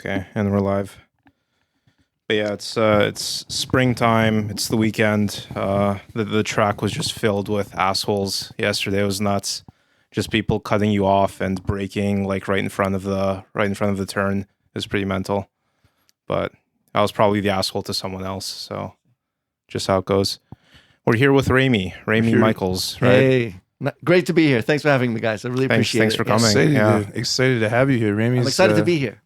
Okay, and we're live. But yeah, it's springtime. It's the weekend. The track was just filled with assholes. Yesterday it was nuts. Just people cutting you off and braking like right in front of the turn. It was pretty mental. But I was probably the asshole to someone else. So just how it goes. We're here with Rayme Michaels, right? Hey, great to be here. Thanks for having me, guys. I really appreciate it. Thanks for coming. Excited to have you here. I'm excited to be here.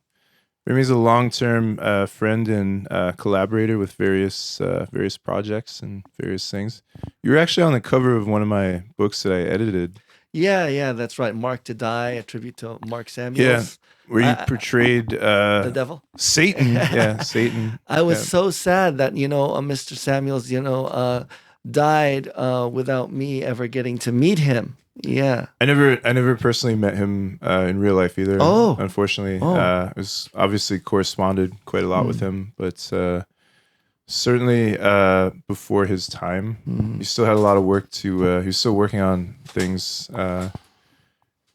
Remy's a long-term friend and collaborator with various projects and various things. You were actually on the cover of one of my books that I edited. Yeah, that's right. Mark to Die, a tribute to Mark Samuels. Yeah, where you portrayed the devil, Satan. Yeah, Satan. I was so sad that Mr. Samuels, died without me ever getting to meet him. Yeah, I never personally met him in real life either. Oh, unfortunately, I was obviously corresponded quite a lot with him, but certainly before his time, he still had a lot of work to. He was still working on things at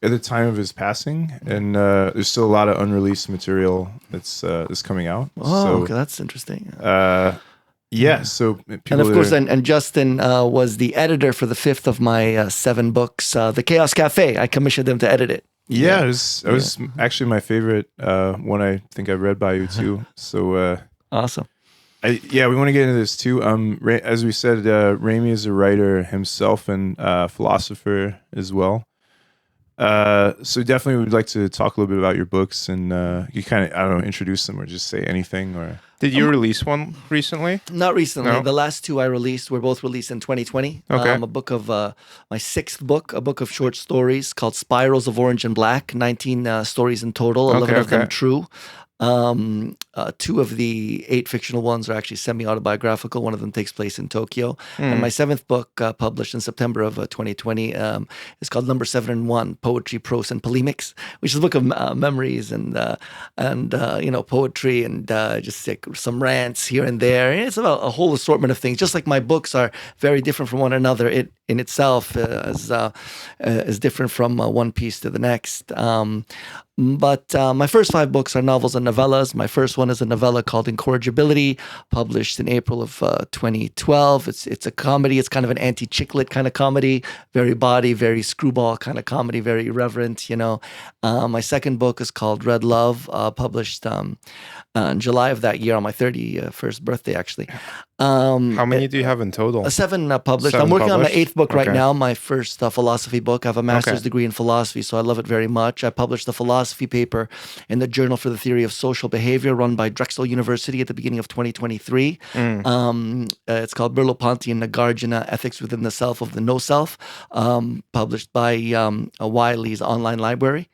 the time of his passing, and there's still a lot of unreleased material that's coming out. Okay, that's interesting. Yeah, so people and of course, and Justin was the editor for the fifth of my 7 books, The Chaos Cafe. I commissioned him to edit it. Yeah, it was actually my favorite one. I think I've read by you too. So awesome. We want to get into this too. As we said, Rayme is a writer himself and philosopher as well. So definitely would like to talk a little bit about your books, and you kind of introduce them or just say anything. Or did you release one recently? Not recently. No? The last 2 I released were both released in 2020. Okay. A book of my 6th book, a book of short stories called Spirals of Orange and Black. 19 stories in total. 11 of them true. 2 of the 8 fictional ones are actually semi-autobiographical. One of them takes place in Tokyo. And my 7th book, published in September of 2020, is called Number 7 and 1: Poetry, Prose, and Polemics, which is a book of memories and poetry and just like some rants here and there. And it's about a whole assortment of things. Just like my books are very different from one another, it in itself is different from one piece to the next. But my first 5 books are novels and novellas. My first one is a novella called Incorrigibility, published in April of 2012. It's a comedy. It's kind of an anti-chick-lit kind of comedy, very bawdy, very screwball kind of comedy, very irreverent, My second book is called Red Love, published in July of that year on my 31st birthday, actually. How many do you have in total? 7 published. 7 I'm working published? on my 8th book right Okay. now, my first philosophy book. I have a master's degree in philosophy, so I love it very much. I published a philosophy paper in the Journal for the Theory of Social Behavior, run by Drexel University at the beginning of 2023. It's called Merleau-Ponty and Nagarjuna, Ethics Within the Self of the No Self, published by Wiley's online library.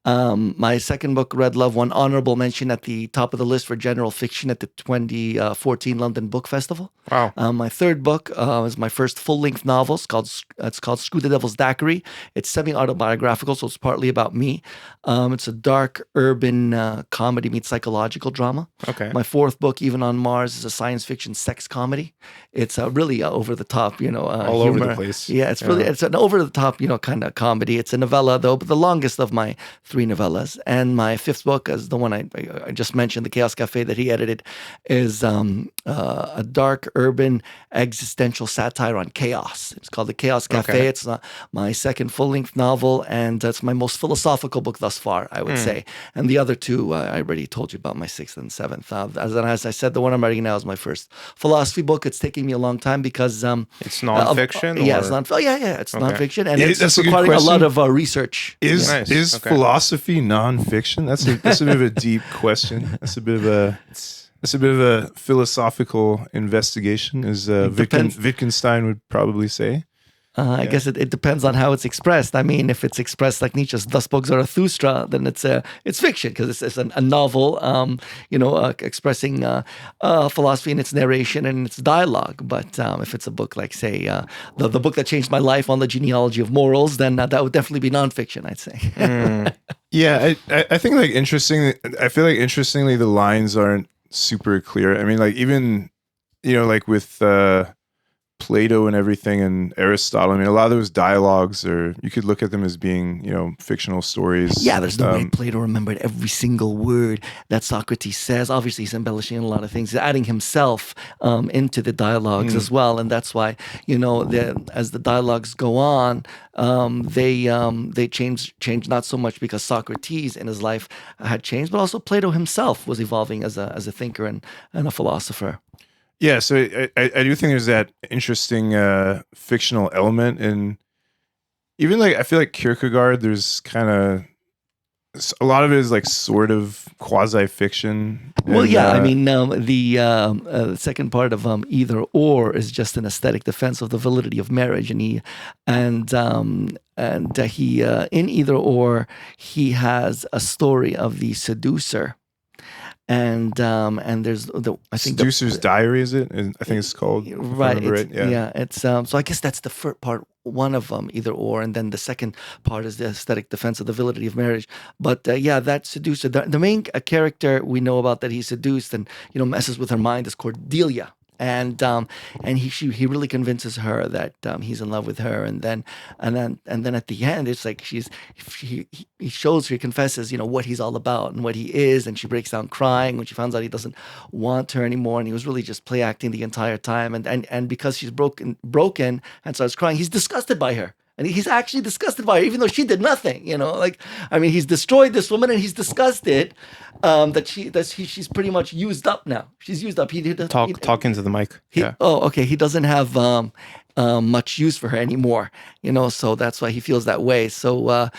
My second book, Red Love, won honorable mention at the top of the list for general fiction at the 2014 London Book Festival. Wow. My third book is my first full-length novel. It's called Screw the Devil's Daiquiri. It's semi-autobiographical, so it's partly about me. It's a dark urban comedy meets psychological drama. Okay. My fourth book, Even on Mars, is a science fiction sex comedy. It's really over the top, all humor. over the place. Yeah, it's an over the top, kind of comedy. It's a novella though, but the longest of my 3 novellas. And my 5th book is the one I just mentioned, The Chaos Cafe, that he edited, is a dark urban existential satire on chaos. It's called The Chaos Cafe. Okay. It's my second full-length novel, and it's my most philosophical book thus far, I would say. And the other 2, I already told you about, my 6th and 7th. As I said, the one I'm writing now is my first philosophy book. It's taking me a long time because it's nonfiction. It's nonfiction, and it's a good requiring a lot question. of research. Is Okay. philosophy nonfiction? That's a bit of a deep question. That's a bit of a philosophical investigation, as Wittgenstein would probably say. I guess it depends on how it's expressed. I mean, if it's expressed like Nietzsche's "Thus spoke Zarathustra," then it's fiction because it's a novel, expressing philosophy in its narration and its dialogue. But if it's a book like, say, the book that changed my life on the genealogy of morals, then that would definitely be nonfiction, I'd say. Yeah, I think I feel like interestingly the lines aren't super clear. I mean, like even with Plato and everything and Aristotle. I mean, a lot of those dialogues are, you could look at them as being, fictional stories. Yeah, there's no way Plato remembered every single word that Socrates says. Obviously, he's embellishing a lot of things. He's adding himself into the dialogues as well, and that's why as the dialogues go on, they change not so much because Socrates in his life had changed, but also Plato himself was evolving as a thinker and a philosopher. Yeah, so I do think there's that interesting fictional element, and even I feel like Kierkegaard, there's kind of a lot of it is sort of quasi-fiction. Well, and, yeah, I mean, the second part of either or is just an aesthetic defense of the validity of marriage, and he in either or he has a story of the seducer. And there's I think Seducer's Diary, is it? I think it's called. Right. Yeah. It's so I guess that's the first part one of either or, and then the second part is the aesthetic defense of the validity of marriage. But that seducer, the main character we know about that he seduced and messes with her mind is Cordelia. And he really convinces her that he's in love with her, and then at the end it's like he shows her, he confesses what he's all about and what he is, and she breaks down crying when she finds out he doesn't want her anymore, and he was really just play acting the entire time, and because she's broken and starts crying, he's disgusted by her. And he's actually disgusted by her, even though she did nothing. He's destroyed this woman, and he's disgusted that she's pretty much used up now. She's used up. Talk into the mic. Yeah. Oh, okay. He doesn't have much use for her anymore. So that's why he feels that way. So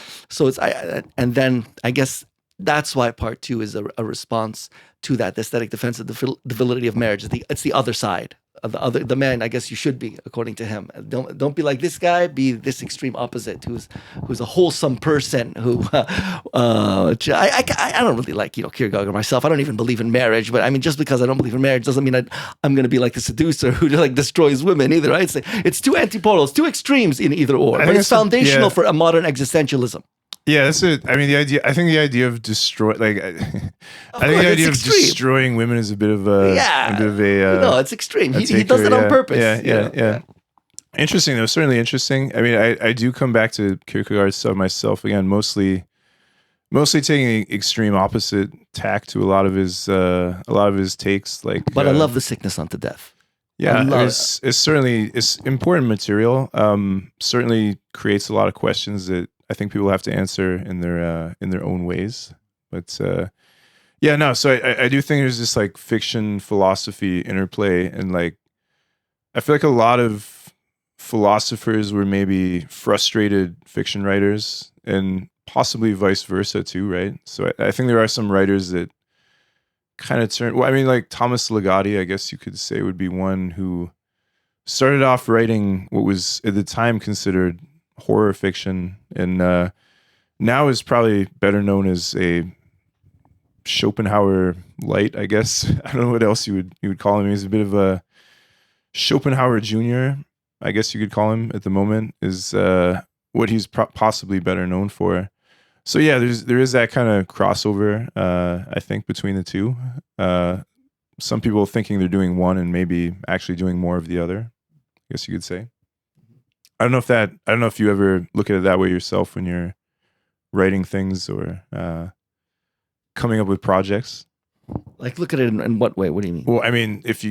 and then I guess that's why part two is a response to that, the aesthetic defense of the validity of marriage. It's the other side. The man, I guess you should be, according to him. Don't be like this guy. Be this extreme opposite, who's a wholesome person. Who I don't really like Kierkegaard myself. I don't even believe in marriage. But I mean, just because I don't believe in marriage doesn't mean I'm going to be like the seducer who destroys women either. Right? It's two antipodals, two extremes in either or. But it's foundational for a modern existentialism. Yeah, that's it. I mean, I think the idea of destroying women is a bit of a no, it's extreme. He does it on purpose. Yeah. Interesting though, certainly interesting. I mean, I do come back to Kierkegaard's stuff myself again, mostly taking the extreme opposite tack to a lot of his takes. But I love the sickness unto death. Yeah, it's important material. Certainly creates a lot of questions that I think people have to answer in their own ways. But so I do think there's this fiction philosophy interplay, and I feel like a lot of philosophers were maybe frustrated fiction writers, and possibly vice versa too, right? So I think there are some writers that kind of turn. Well, I mean, Thomas Ligotti, I guess you could say, would be one who started off writing what was at the time considered horror fiction, and now is probably better known as a Schopenhauer light, I guess. I don't know what else you would call him. He's a bit of a Schopenhauer Junior, I guess you could call him at the moment, is what he's possibly better known for. So yeah, there is that kind of crossover, I think, between the two. Some people thinking they're doing one and maybe actually doing more of the other, I guess you could say. I don't know if you ever look at it that way yourself when you're writing things or coming up with projects. Look at it in what way? What do you mean? Well, I mean, if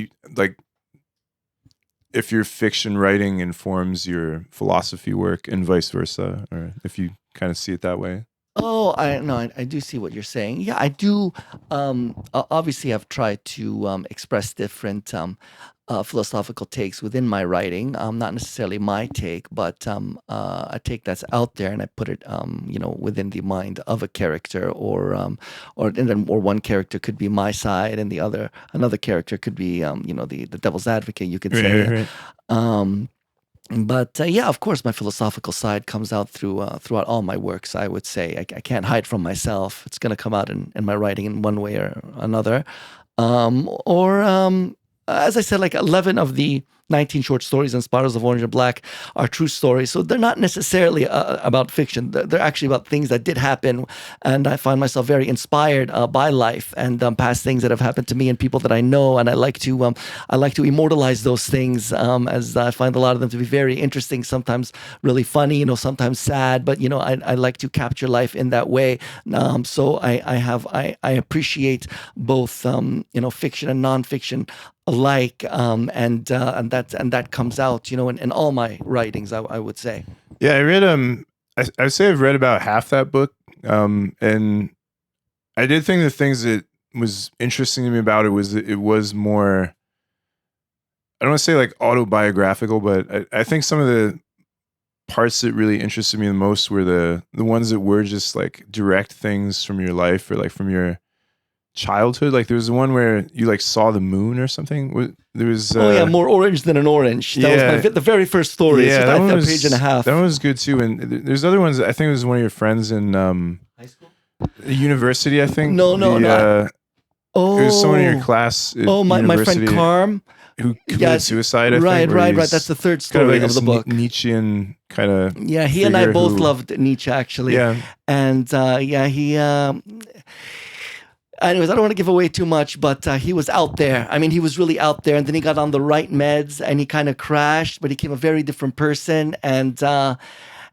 your fiction writing informs your philosophy work and vice versa, or if you kind of see it that way. Oh, I do see what you're saying. Yeah, I do. Obviously, I've tried to express different philosophical takes within my writing. Not necessarily my take, but a take that's out there, and I put it, within the mind of a character, or one character could be my side, and another character could be, the devil's advocate, you could say. Right. But of course, my philosophical side comes out throughout all my works. I would say I can't hide from myself. It's going to come out in my writing in one way or another. As I said, 11 of the 19 short stories and Spirals of Orange and Black are true stories. So they're not necessarily about fiction. They're actually about things that did happen. And I find myself very inspired by life and past things that have happened to me and people that I know. And I like to immortalize those things, as I find a lot of them to be very interesting, sometimes really funny, sometimes sad. But, I like to capture life in that way. So I appreciate both, fiction and nonfiction alike, and that comes out, in all my writings, I would say. Yeah, I read I would say I've read about half that book, and I did think the things that was interesting to me about it was that it was more, I don't want to say like autobiographical, but I think some of the parts that really interested me the most were the ones that were just like direct things from your life or like from your childhood. Like there was the one where you like saw the moon or something. There was more orange than an orange. That was the very first story. Yeah, that one was a page and a half. That one was good too. And there's other ones. I think it was one of your friends in high school, university. I think no. It was someone in your class. My friend Carm, who committed suicide. I think, right. That's the third story like of the book. Nietzschean kind of. Yeah, he and I both loved Nietzsche actually. Yeah, and he. Anyways, I don't want to give away too much, but he was out there. I mean, he was really out there, and then he got on the right meds, and he kind of crashed, but he became a very different person. And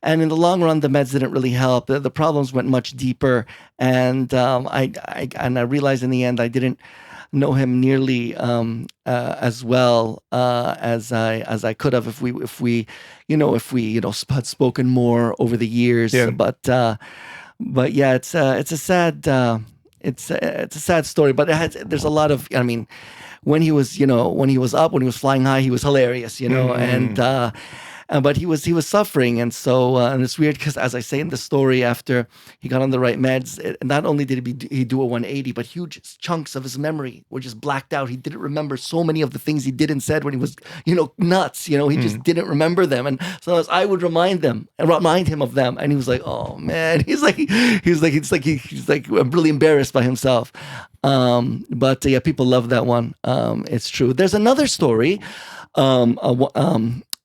in the long run, the meds didn't really help. The problems went much deeper, and I realized in the end I didn't know him nearly as well as I could have if we had spoken more over the years. Yeah. But yeah, it's a sad. It's a sad story, but there's a lot of, when he was up, when he was flying high, he was hilarious, but he was suffering. And so, and it's weird because as I say in the story, after he got on the right meds, not only did he do a 180, but huge chunks of his memory were just blacked out. He didn't remember so many of the things he did and said when he was, nuts, he just didn't remember them. And so I would remind him of them. And he was like, oh man, he's like really embarrassed by himself. But yeah, people love that one. It's true. There's another story.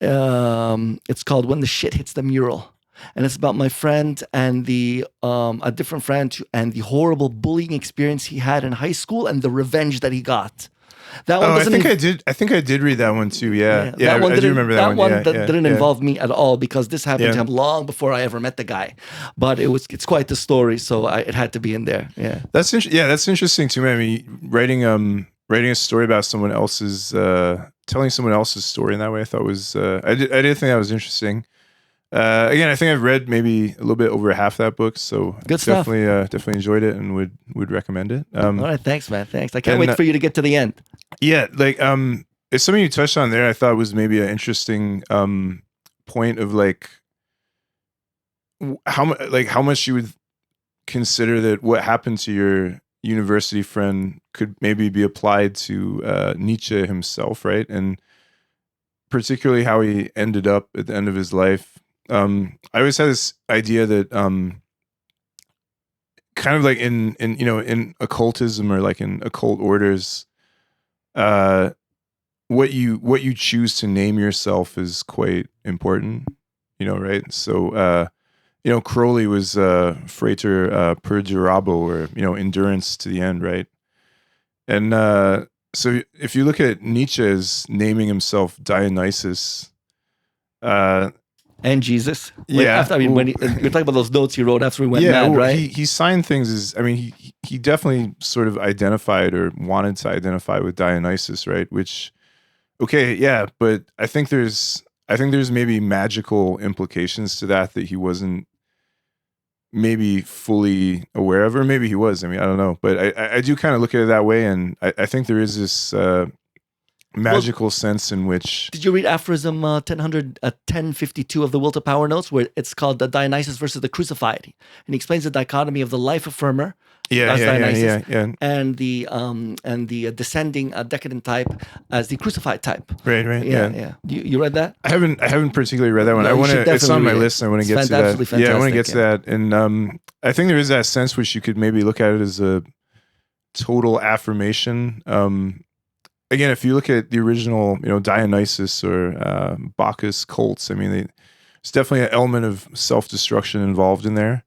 It's called When the Shit Hits the Mural, and it's about my friend and a different friend and the horrible bullying experience he had in high school and the revenge that he got. That one I think I did read that one too. Yeah, I do remember that one. That one didn't involve me at all because this happened to him long before I ever met the guy. But it's quite the story, so it had to be in there. Yeah, that's interesting to me. I mean, writing a story about someone else's, telling someone else's story in that way, I thought was I did think that was interesting. Again, I think I've read maybe a little bit over half that book, so good stuff. Definitely enjoyed it and would recommend it. All right, thanks, man. Thanks. I can't wait for you to get to the end. Yeah, like it's something you touched on there. I thought was maybe an interesting point of like how much you would consider that what happened to your university friend could maybe be applied to Nietzsche himself, right? And particularly how he ended up at the end of his life. I always had this idea that kind of like in occultism or like in occult orders, what you choose to name yourself is quite important, right? So Crowley was Frater perdurabo, or endurance to the end, right? And so if you look at Nietzsche's naming himself Dionysus, and Jesus, when you're talking about those notes he wrote after he went mad, right? He signed things as, he definitely sort of identified or wanted to identify with Dionysus, right? Which, okay, yeah, but I think there's maybe magical implications to that he wasn't maybe fully aware of, or maybe he was. I don't know, but I do kind of look at it that way, and I think there is this magical sense in which. Did you read aphorism 1052 of the Will to Power Notes, where it's called the Dionysus versus the Crucified, and he explains the dichotomy of the life affirmer, Dionysus, and the descending decadent type as the crucified type. Right. Yeah. You read that? I haven't particularly read that one. No, it's on my list. I want to get to that. Fantastic, yeah, I want to get to that. And I think there is that sense which you could maybe look at it as a total affirmation. again, if you look at the original, Dionysus or Bacchus cults, I mean, it's definitely an element of self-destruction involved in there.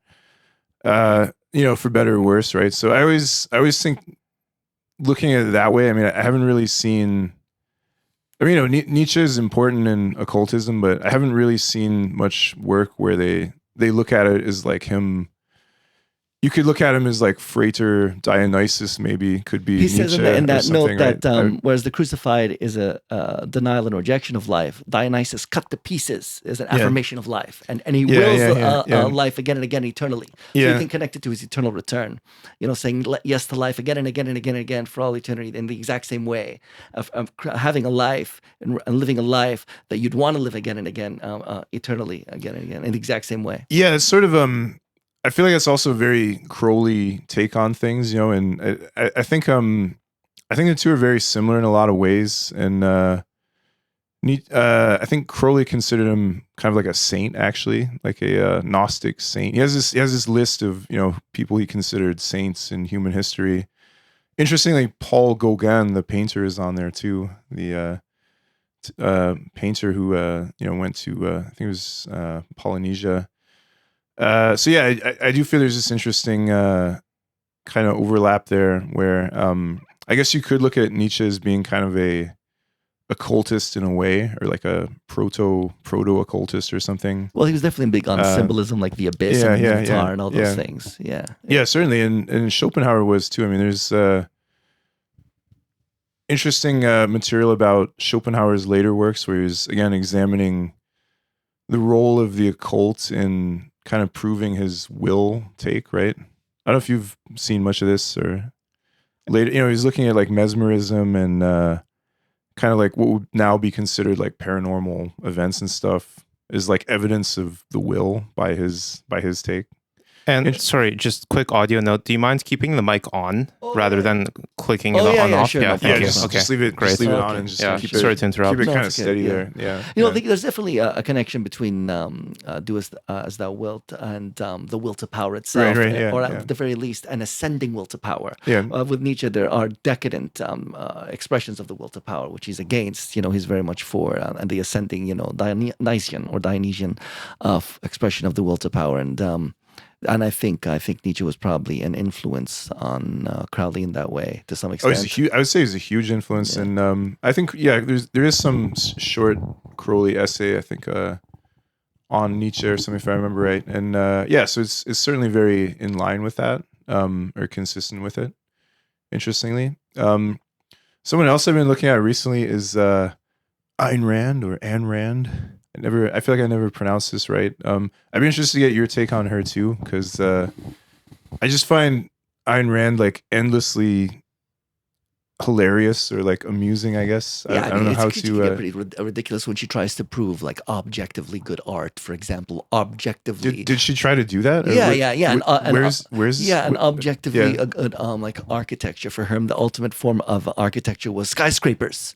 For better or worse, right? So I always think, looking at it that way, I mean, I haven't really seen. I mean, Nietzsche is important in occultism, but I haven't really seen much work where they look at it as like him. You could look at him as like Frater Dionysus, maybe could be. He says Nietzsche in that note right? that whereas the crucified is a denial and rejection of life, Dionysus cut to pieces is an affirmation of life, and he wills life again and again eternally. So you can connect it to his eternal return. Saying yes to life again and again and again and again for all eternity in the exact same way of having a life and living a life that you'd want to live again and again eternally again and again in the exact same way. Yeah, it's sort of I feel like it's also a very Crowley take on things, and I think the two are very similar in a lot of ways. And I think Crowley considered him kind of like a saint, actually, like a Gnostic saint. He has this list of people he considered saints in human history. Interestingly, Paul Gauguin, the painter, is on there too. The painter who went to I think it was Polynesia. So yeah, I do feel there's this interesting kind of overlap there where I guess you could look at Nietzsche as being kind of a occultist in a way, or like a proto occultist or something. Well, he was definitely big on symbolism, like the abyss and the Minotaur and all those things. Yeah, certainly, and Schopenhauer was too. I mean, there's interesting material about Schopenhauer's later works where he was again examining the role of the occult in kind of proving his will take, right? I don't know if you've seen much of this or later, he's looking at like mesmerism and kind of like what would now be considered like paranormal events and stuff is like evidence of the will by his take. And sorry, just quick audio note. Do you mind keeping the mic on rather than clicking it on off? Sure, Yeah, no thank you. Just leave it, Great. leave it on and just keep it. Sorry to interrupt. Keep it kind of it's good, steady yeah. there. Yeah. There's definitely a connection between do as thou wilt and the will to power itself, Right, yeah, or yeah. at the very least, an ascending will to power. Yeah. With Nietzsche, there are decadent expressions of the will to power, which he's against. He's very much for, and the ascending, Dionysian or Dionysian expression of the will to power, and I think Nietzsche was probably an influence on Crowley in that way to some extent. I would say he's a huge influence, and I think there is some short Crowley essay I think on Nietzsche or something if I remember right, and so it's certainly very in line with that or consistent with it. Interestingly, someone else I've been looking at recently is Ayn Rand or Ayn Rand. I feel like I never pronounced this right. I'd be interested to get your take on her too, because I just find Ayn Rand like endlessly hilarious or like amusing, I guess. I don't know how to. Get pretty ridiculous when she tries to prove like objectively good art, for example. Objectively, did she try to do that? And objectively a good like architecture for her. The ultimate form of architecture was skyscrapers.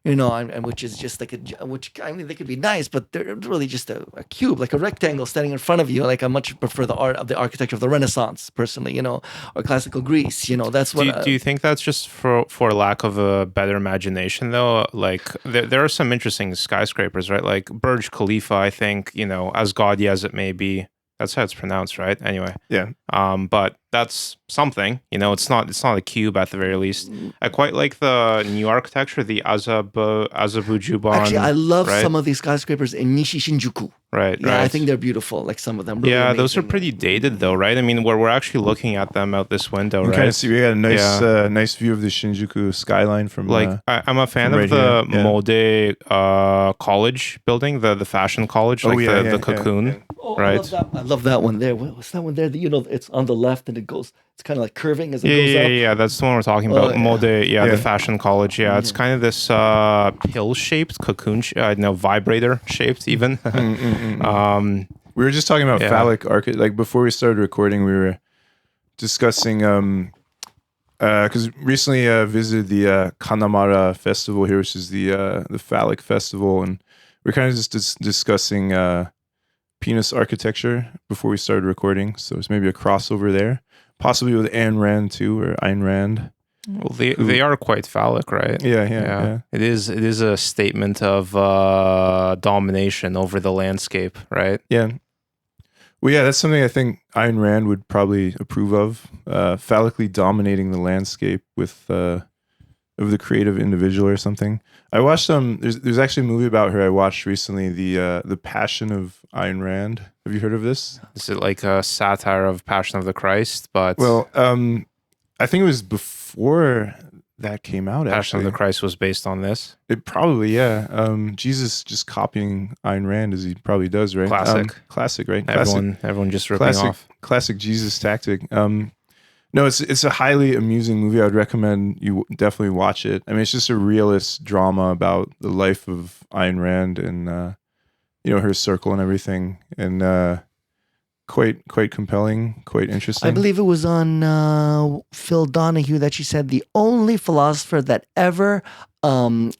And which is just like they could be nice, but they're really just a cube, like a rectangle standing in front of you. Like I much prefer the art of the architecture of the Renaissance, personally, or classical Greece. That's what. Do you think that's just for lack of a better imagination, though? Like there are some interesting skyscrapers, right? Like Burj Khalifa, I think, as gaudy as it may be. That's how it's pronounced, right? Anyway. Yeah. But that's something, it's not a cube at the very least. I quite like the new architecture, the Azabujuban. Actually, I love some of these skyscrapers in Nishi Shinjuku. Right. I think they're beautiful. Like some of them. Really amazing. Those are pretty dated, though, right? I mean, we're actually looking at them out this window, right? Kind of see we got a nice, nice view of the Shinjuku skyline from. Like, I'm a fan of the Mode College building, the fashion college, the cocoon. Yeah. Oh, right. I love that one there. What's that one there? It's on the left and it goes. It's kind of like curving as it goes up. Yeah. That's the one we're talking about. Mode, the fashion college. Yeah, it's kind of this pill-shaped cocoon. Vibrator shaped even. We were just talking about phallic architecture. Like before we started recording, we were discussing because recently visited the Kanamara festival here, which is the phallic festival, and we're kind of just discussing penis architecture before we started recording. So it's maybe a crossover there, possibly with Ayn Rand too, or Ayn Rand. Well, they are quite phallic, right? Yeah. It is a statement of domination over the landscape, right? Yeah. Well, yeah, that's something I think Ayn Rand would probably approve of, phallically dominating the landscape with of the creative individual or something. I watched there's actually a movie about her I watched recently, the Passion of Ayn Rand. Have you heard of this? Is it like a satire of Passion of the Christ? But Well, I think it was before that came out. Passion Actually, of the Christ was based on this. it probably, yeah. Jesus just copying Ayn Rand as he probably does, right? Classic, right? Everyone just ripping off. Classic Jesus tactic. No, it's a highly amusing movie. I would recommend you definitely watch it. I mean, it's just a realist drama about the life of Ayn Rand and her circle and everything, and quite compelling, quite interesting. I believe it was on Phil Donahue that she said the only philosopher that ever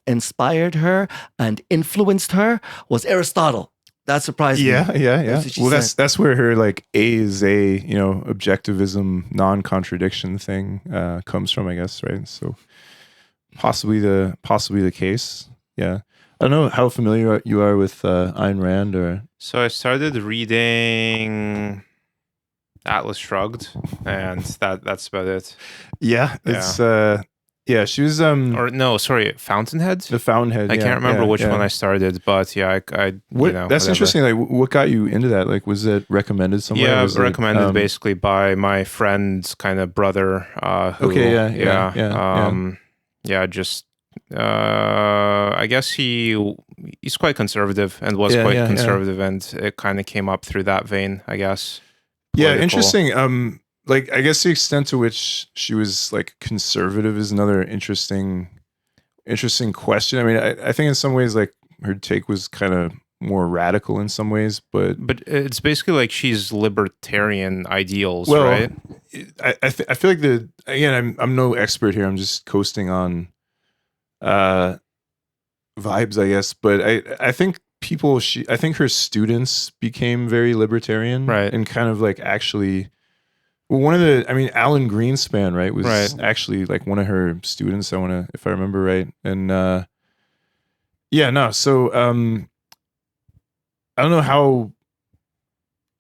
inspired her and influenced her was Aristotle. That surprised me. Yeah. That's what she Well, said. that's where her like A is A, objectivism, non-contradiction thing comes from, I guess, right? So possibly the case. Yeah. I don't know how familiar you are with Ayn Rand, or So I started reading Atlas Shrugged, and that's about it. yeah, it's she was Or no, sorry, Fountainhead. the Fountainhead. I can't remember which one I started, but yeah, I That's whatever. interesting. Like, what got you into that? Like, was it recommended somewhere? Yeah, Was recommended it, basically by my friend's kind of brother. Who, Okay, just I guess he's quite conservative and was Yeah, quite yeah. conservative, and it kind of came up through that vein, I guess. Yeah, Political. interesting. Like, I guess the extent to which she was like conservative is another interesting question. I mean, I think in some ways, like, her take was kind of more radical in some ways, but it's basically like she's libertarian ideals, well, right? I feel like I'm no expert here. I'm just coasting on vibes, I guess. But I think I think her students became very libertarian, Right. And kind of like actually. Well, Alan Greenspan, right, was actually like one of her students. If I remember right, and So I don't know how.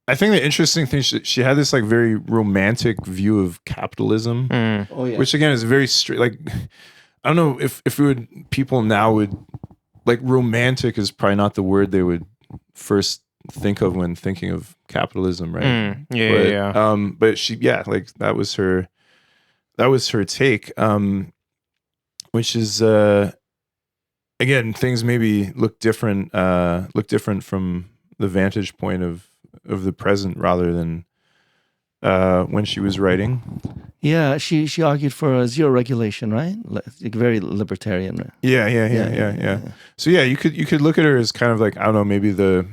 I think the interesting thing she had this like very romantic view of capitalism, Oh yeah. which again is very straight. Like, I don't know if people now would like, romantic is probably not the word they would first think of when thinking of capitalism, right? Yeah. But she, like, that was her take, which is again, things maybe look different from the vantage point of the present rather than when she was writing. Yeah, she argued for zero regulation, right? Like, very libertarian. Right? Yeah. So yeah, you could look at her as kind of like, I don't know, maybe the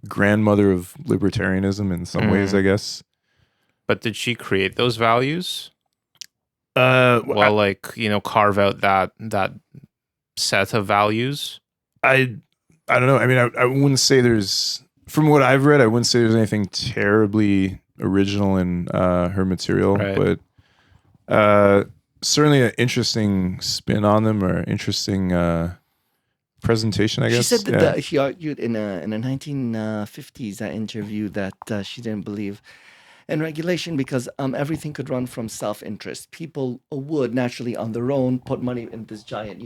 grandmother of libertarianism in some ways, I guess. But did she create those values? Carve out that set of values. I don't know. I mean, I wouldn't say there's, from what I've read, I wouldn't say there's anything terribly original in her material, right. But certainly an interesting spin on them, or interesting presentation, I guess. She said that she argued in a 1950s interview that she didn't believe in regulation because everything could run from self-interest. People would naturally on their own put money in this giant,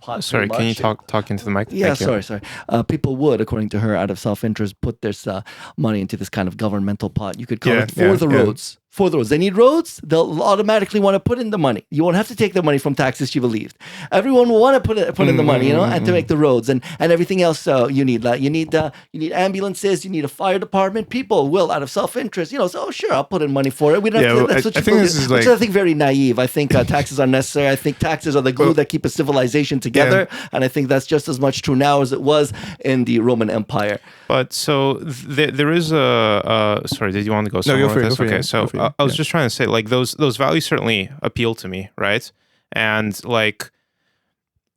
pot. Sorry, can you talk into the mic? Yeah, Thank you. sorry. People would, according to her, out of self-interest, put this money into this kind of governmental pot. You could call it for the roads. For the roads. They need roads, they'll automatically want to put in the money. You won't have to take the money from taxes, she believed. Everyone will want to put in the money, and to make the roads and everything else you need. Like you need ambulances, you need a fire department. People will, out of self-interest, so sure, I'll put in money for it. We don't have to, that's what I think this is which I think very naive. I think taxes are necessary. I think taxes are the glue that keep a civilization together. Yeah. And I think that's just as much true now as it was in the Roman Empire. But so there is a sorry, did you want to go somewhere with this? Okay, so I was just trying to say, like, those values certainly appeal to me, right? And like,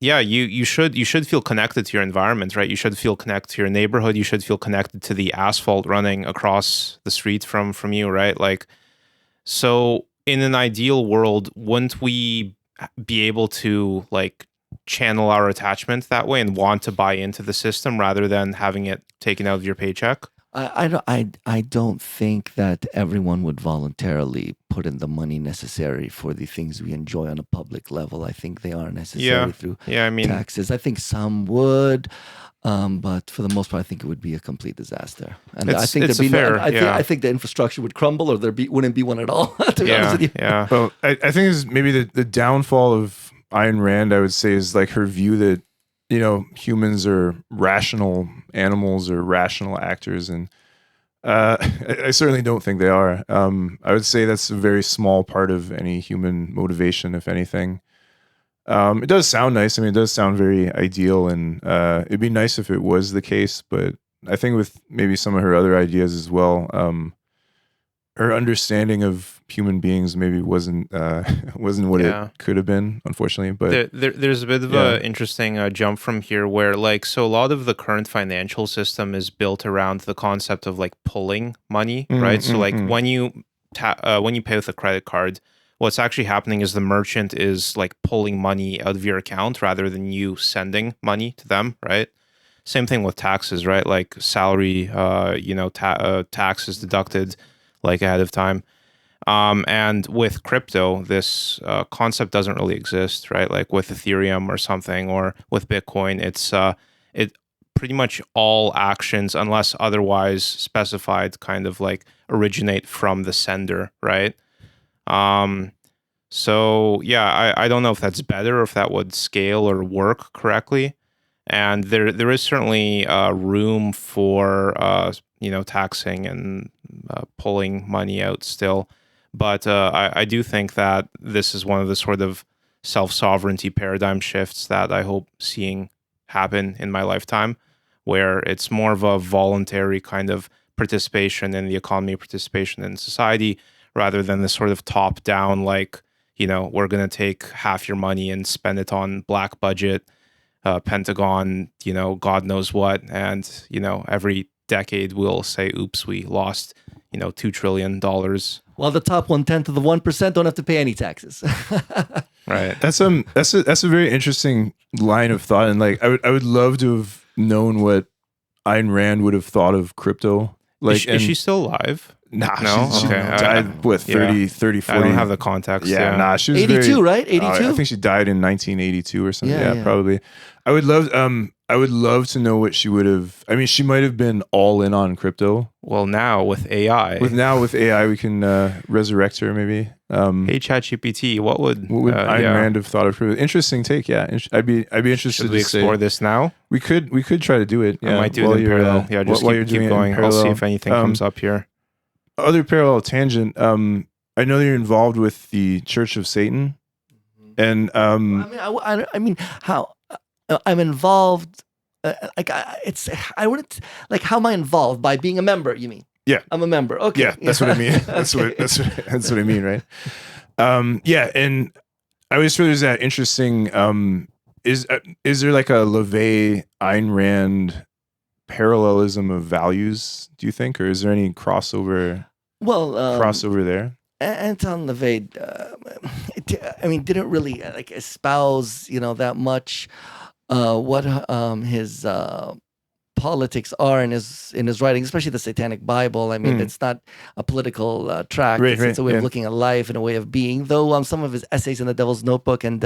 yeah, you should feel connected to your environment, right? You should feel connected to your neighborhood. You should feel connected to the asphalt running across the street from you, right? Like, so in an ideal world, wouldn't we be able to like channel our attachment that way and want to buy into the system rather than having it taken out of your paycheck? I don't think that everyone would voluntarily put in the money necessary for the things we enjoy on a public level. I think they are necessary through I mean, taxes. I think some would, but for the most part, I think it would be a complete disaster. And I think I think the infrastructure would crumble, or wouldn't be one at all. To be honest with you. Yeah. Well, I think is maybe the downfall of Ayn Rand, I would say, is like her view that, you know, humans are rational animals or rational actors, and I certainly don't think they are. I would say that's a very small part of any human motivation, if anything. It does sound nice. I mean, it does sound very ideal, and it'd be nice if it was the case. But I think with maybe some of her other ideas as well, her understanding of human beings maybe wasn't what it could have been, unfortunately. But there's a bit of a interesting jump from here, where like, so a lot of the current financial system is built around the concept of like pulling money, right? So like when you pay with a credit card, what's actually happening is the merchant is like pulling money out of your account rather than you sending money to them, right? Same thing with taxes, right? Like salary, tax is deducted like ahead of time. And with crypto, this concept doesn't really exist, right? Like with Ethereum or something, or with Bitcoin, it pretty much all actions, unless otherwise specified, kind of like originate from the sender, right? So yeah, I don't know if that's better or if that would scale or work correctly. And there is certainly room for taxing and pulling money out still. But I do think that this is one of the sort of self-sovereignty paradigm shifts that I hope seeing happen in my lifetime, where it's more of a voluntary kind of participation in the economy, participation in society, rather than this sort of top-down, like, we're going to take half your money and spend it on black budget, Pentagon, God knows what. And, every decade we'll say, oops, we lost, $2 trillion. Well, the top 1/10 of the 1% don't have to pay any taxes. Right. that's a very interesting line of thought. And like, I would love to have known what Ayn Rand would have thought of crypto. Like, is she still alive? Nah, no? She Okay. died, what, 30, 40? I don't have the context. Yeah, nah, she was 82, right? 82? I think she died in 1982 or something. Yeah. Probably. I would love to know what she would have. I mean, she might have been all in on crypto. Well, now with AI. With AI, we can resurrect her maybe. Hey, ChatGPT, what would Ayn Rand have thought of her? Interesting take, yeah. I'd be interested Should we explore this now? We could try to do it. Yeah, I might do it in parallel. Just keep going. I'll see if anything comes up here. Other parallel tangent. I know that you're involved with the Church of Satan, and I mean, how I'm involved. I wouldn't like. How am I involved by being a member? You mean? Yeah, I'm a member. Okay, yeah, that's what I mean. That's what I mean, right? Yeah, and I always feel there's that interesting. Is there like a LaVey Ayn Rand parallelism of values, do you think, or is there any crossover? Well, crossover there. Anton LaVey, didn't really like espouse, that much what his politics are in his writing, especially the Satanic Bible. I mean, it's not a political tract. It's a way of looking at life and a way of being. Though some of his essays in the Devil's Notebook and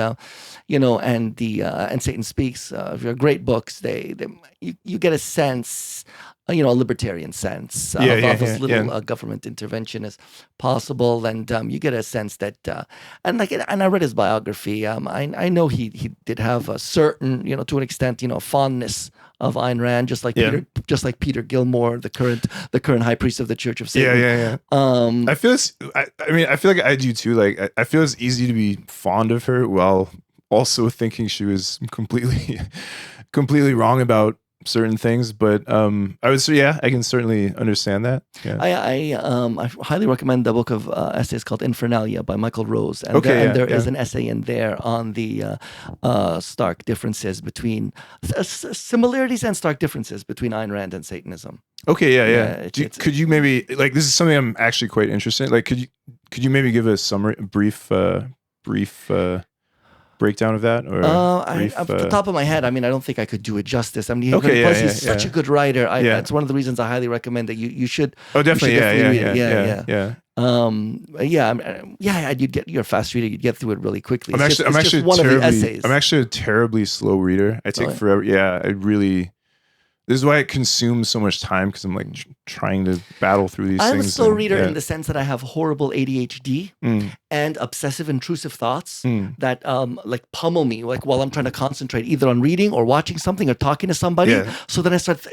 Satan Speaks, great books. You get a sense, a libertarian sense of as little government intervention as possible, and you get a sense that, and I read his biography. I know he did have a certain, to an extent, fondness of Ayn Rand, just like Peter Gilmore, the current high priest of the Church of Satan. I feel I feel like I do too. Like I feel it's easy to be fond of her while also thinking she was completely wrong about certain things, but I would say, I can certainly understand that. Yeah. I highly recommend the book of essays called Infernalia by Michael Rose, and there is an essay in there on the stark differences between similarities and stark differences between Ayn Rand and Satanism. Okay, yeah. Could you maybe, like, this is something I'm actually quite interested in. Like, could you maybe give a summary, brief breakdown of that? Or off the top of my head, I mean, I don't think I could do it justice. I mean, he's such a good writer. That's one of the reasons I highly recommend that you should. Oh, definitely. Yeah. You're a fast reader. You'd get through it really quickly. I'm actually one of the essays. I'm actually a terribly slow reader. I take forever. Yeah, I really. This is why it consumes so much time, because I'm like trying to battle through these things. I'm a slow reader in the sense that I have horrible ADHD and obsessive intrusive thoughts that like pummel me like while I'm trying to concentrate either on reading or watching something or talking to somebody. Yeah. So then I start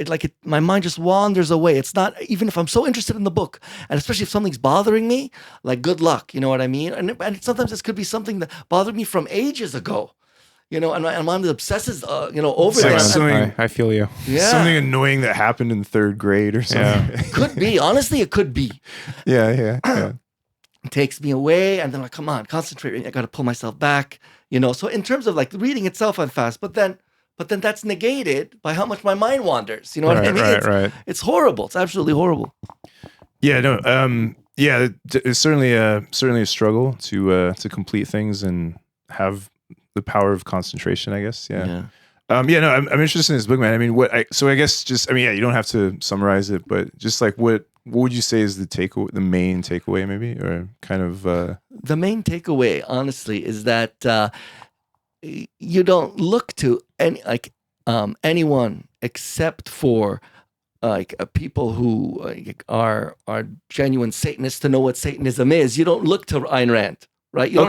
my mind just wanders away. It's not, even if I'm so interested in the book, and especially if something's bothering me, like good luck, you know what I mean? And sometimes this could be something that bothered me from ages ago. You know, and my mind obsesses, over that. I feel you. Yeah. Something annoying that happened in 3rd grade or something. Yeah. Could be. Honestly, it could be. Yeah. It takes me away, and then I'm like, come on, concentrate. I got to pull myself back. You know, so in terms of like the reading itself, I'm fast. But then that's negated by how much my mind wanders. You know what I mean? It's horrible. It's absolutely horrible. Yeah, no. It's certainly a struggle to complete things and have the power of concentration, I guess. Yeah. I'm interested in this book, man. I mean, I guess just, you don't have to summarize it, but just like what would you say is the main takeaway, maybe, or kind of the main takeaway, honestly, is that you don't look to anyone except for people who are genuine Satanists to know what Satanism is. You don't look to Ayn Rand. Right? I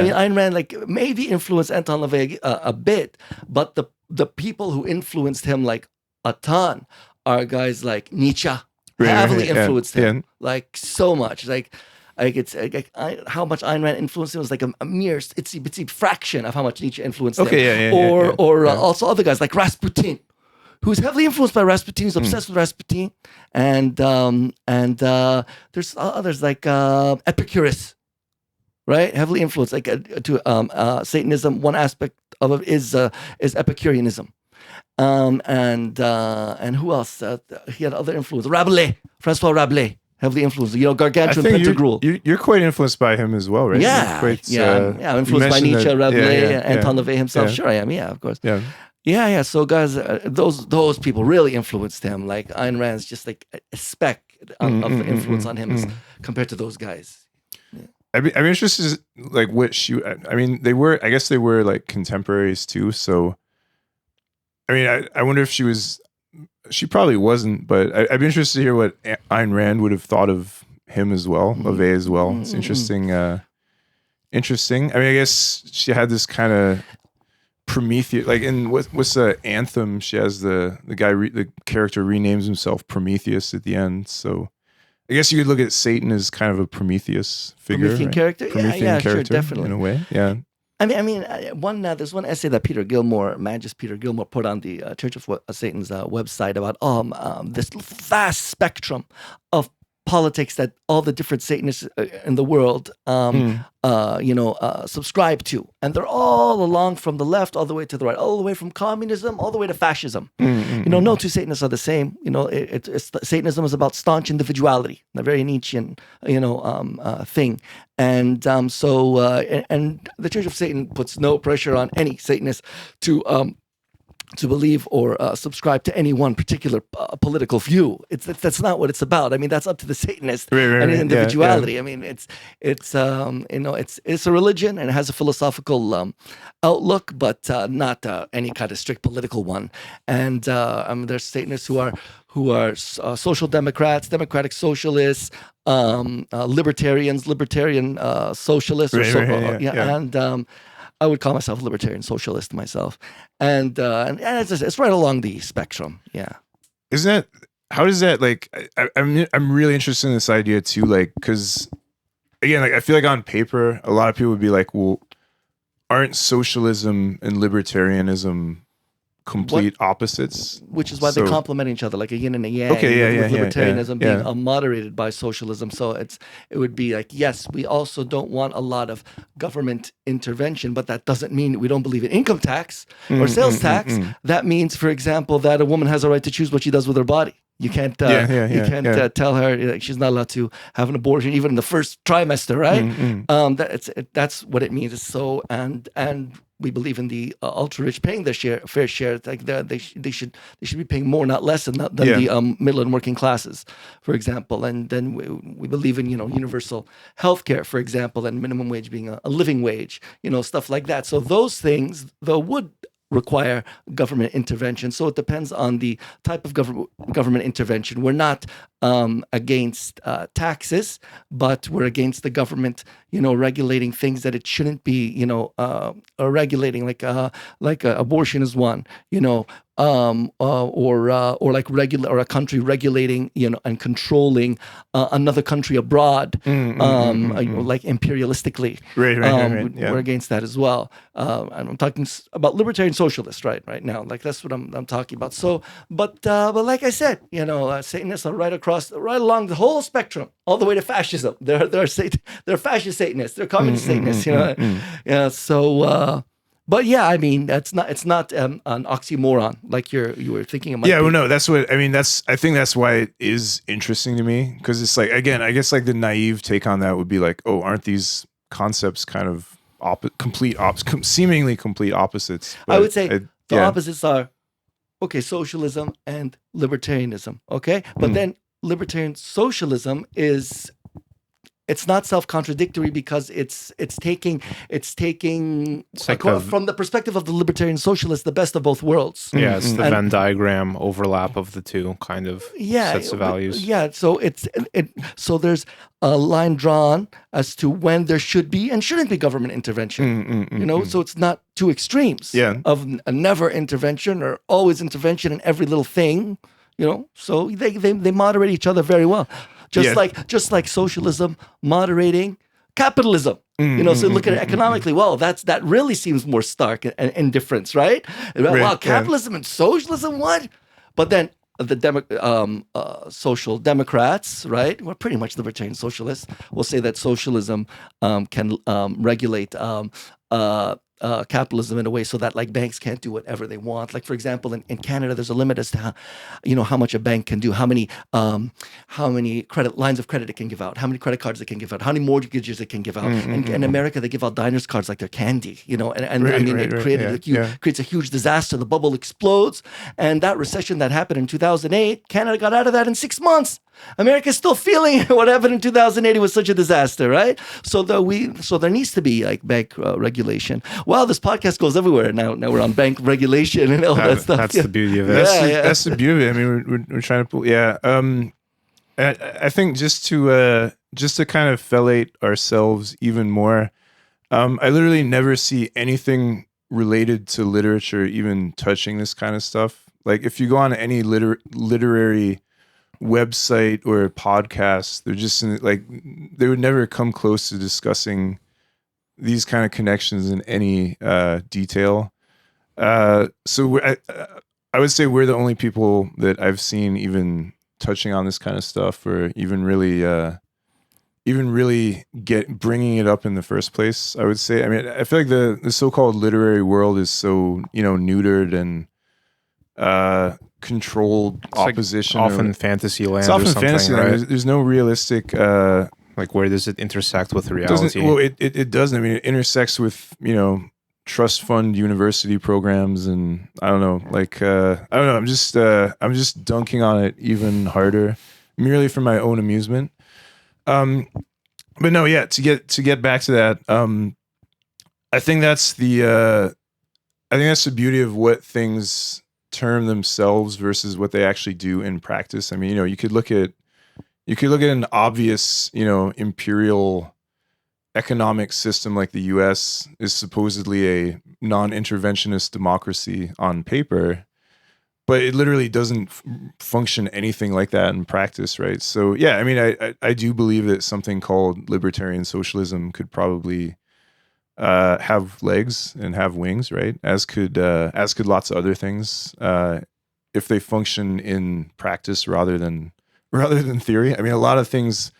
mean, Ayn Rand maybe influenced Anton LaVey a bit, but the people who influenced him like a ton are guys like Nietzsche, heavily influenced him, like so much. How much Ayn Rand influenced him was like a mere itsy fraction of how much Nietzsche influenced him. Or also other guys like Rasputin, who's heavily influenced by Rasputin. He's obsessed with Rasputin, and there's others like Epicurus. Right, heavily influenced to Satanism. One aspect of it is Epicureanism, and who else? He had other influence. Francois Rabelais, heavily influenced. Gargantuan Pantagruel. You're quite influenced by him as well, right? Yeah, I'm influenced by Nietzsche, Rabelais, Anton LaVey himself. Sure, I am. Yeah, of course. Yeah. So guys, those people really influenced him. Like Ayn Rand's just like a speck of influence on him compared to those guys. I'm interested, like what they were like contemporaries too. So, I wonder if she probably wasn't, but I'd be interested to hear what Ayn Rand would have thought of him as well, LaVey as well. It's interesting. I guess she had this kind of Prometheus, like in what's the Anthem? She has the character renames himself Prometheus at the end. So. I guess you could look at Satan as kind of a Prometheus figure, Promethean character. Promethean character, sure, definitely, in a way. Yeah. There's one essay that Peter Gilmore put on the Church of Satan's website about this vast spectrum of politics that all the different Satanists in the world, subscribe to, and they're all along from the left all the way to the right, all the way from communism all the way to fascism. No two Satanists are the same. Satanism is about staunch individuality, a very Nietzschean, thing, and the Church of Satan puts no pressure on any Satanist to believe or subscribe to any one particular political view. That's not what it's about. I mean, that's up to the Satanist and individuality. Yeah. I mean, it's a religion and it has a philosophical outlook, but not any kind of strict political one. And there's Satanists who are social democrats, democratic socialists, libertarians, libertarian socialists, and I would call myself a libertarian socialist myself, and it's right along the spectrum. Yeah, how does that like? I'm really interested in this idea too, like because again, like I feel like on paper, a lot of people would be like, well, aren't socialism and libertarianism complete opposites? Which is why they complement each other, like a yin and a yang. With libertarianism being moderated by socialism, so it would be like, yes, we also don't want a lot of government intervention, but that doesn't mean we don't believe in income tax or sales tax. That means, for example, that a woman has a right to choose what she does with her body. You can't Yeah. tell her like, she's not allowed to have an abortion even in the first trimester, right? That's what it means. So and we believe in the ultra rich paying their fair share. Like they should be paying more, not less, than the middle and working classes, for example. And then we believe in universal health care, for example, and minimum wage being a living wage, stuff like that. So those things though would require government intervention. So it depends on the type of government intervention. We're not against taxes, but we're against the government, regulating things that it shouldn't be, regulating, like abortion is one, or like a country regulating, and controlling another country abroad, like imperialistically. Right. Yeah. We're against that as well. And I'm talking about libertarian socialists right now. Like that's what I'm talking about. So, but like I said, Satanists are right along the whole spectrum, all the way to fascism. They're fascist Satanists. They're communist Satanists. Yeah. So. But yeah, I mean, it's not an oxymoron like you were thinking. Yeah, well, no, that's what I mean. I think that's why it is interesting to me, because it's like, again, I guess like the naive take on that would be like, oh, aren't these concepts kind of seemingly complete opposites? But I would say the opposites are socialism and libertarianism. Okay, but then libertarian socialism it's not self-contradictory, because it's taking from the perspective of the libertarian socialist the best of both worlds. Yeah, it's the Venn diagram overlap of the two kind of sets of values. Yeah, so so there's a line drawn as to when there should be and shouldn't be government intervention. So it's not two extremes of a never intervention or always intervention in every little thing. So they moderate each other very well. Just like socialism moderating capitalism. So look at it economically. Well, that really seems more stark and difference, right? Wow, capitalism and socialism, what? But then the social democrats, right? We're pretty much libertarian socialists. Will say that socialism can regulate capitalism in a way so that like banks can't do whatever they want. Like for example, in Canada, there's a limit as to how much a bank can do, how many lines of credit it can give out, how many credit cards it can give out, how many mortgages it can give out. And in America, they give out diners cards like they're candy, it creates a huge disaster. The bubble explodes, and that recession that happened in 2008, Canada got out of that in 6 months. America's still feeling what happened in 2008 was such a disaster, right? So there needs to be like bank regulation. Wow, this podcast goes everywhere now. Now we're on bank regulation and all that stuff. That's the beauty of it. That's the beauty of it. I mean, we're trying to pull. Yeah. I think just to kind of fellate ourselves even more. I literally never see anything related to literature even touching this kind of stuff. Like if you go on any literary website or podcast, they're just they would never come close to discussing these kind of connections in any detail. So I would say we're the only people that I've seen even touching on this kind of stuff, or even really bringing it up in the first place. I would say, I mean, I feel like the so-called literary world is so neutered and controlled opposition. Like often fantasy land. It's often or something, fantasy right? land. There's no realistic. Like where does it intersect with reality? It doesn't. I mean, it intersects with trust fund university programs, and I don't know. Like I don't know. I'm just dunking on it even harder, merely for my own amusement. But no, yeah. To get back to that, I think that's the beauty of what things term themselves versus what they actually do in practice. I mean, you could look at an obvious, imperial economic system like the US is supposedly a non-interventionist democracy on paper, but it literally doesn't function anything like that in practice, right? So yeah, I mean, I do believe that something called libertarian socialism could probably have legs and have wings, right? As could lots of other things, if they function in practice rather than theory. I mean, a lot of things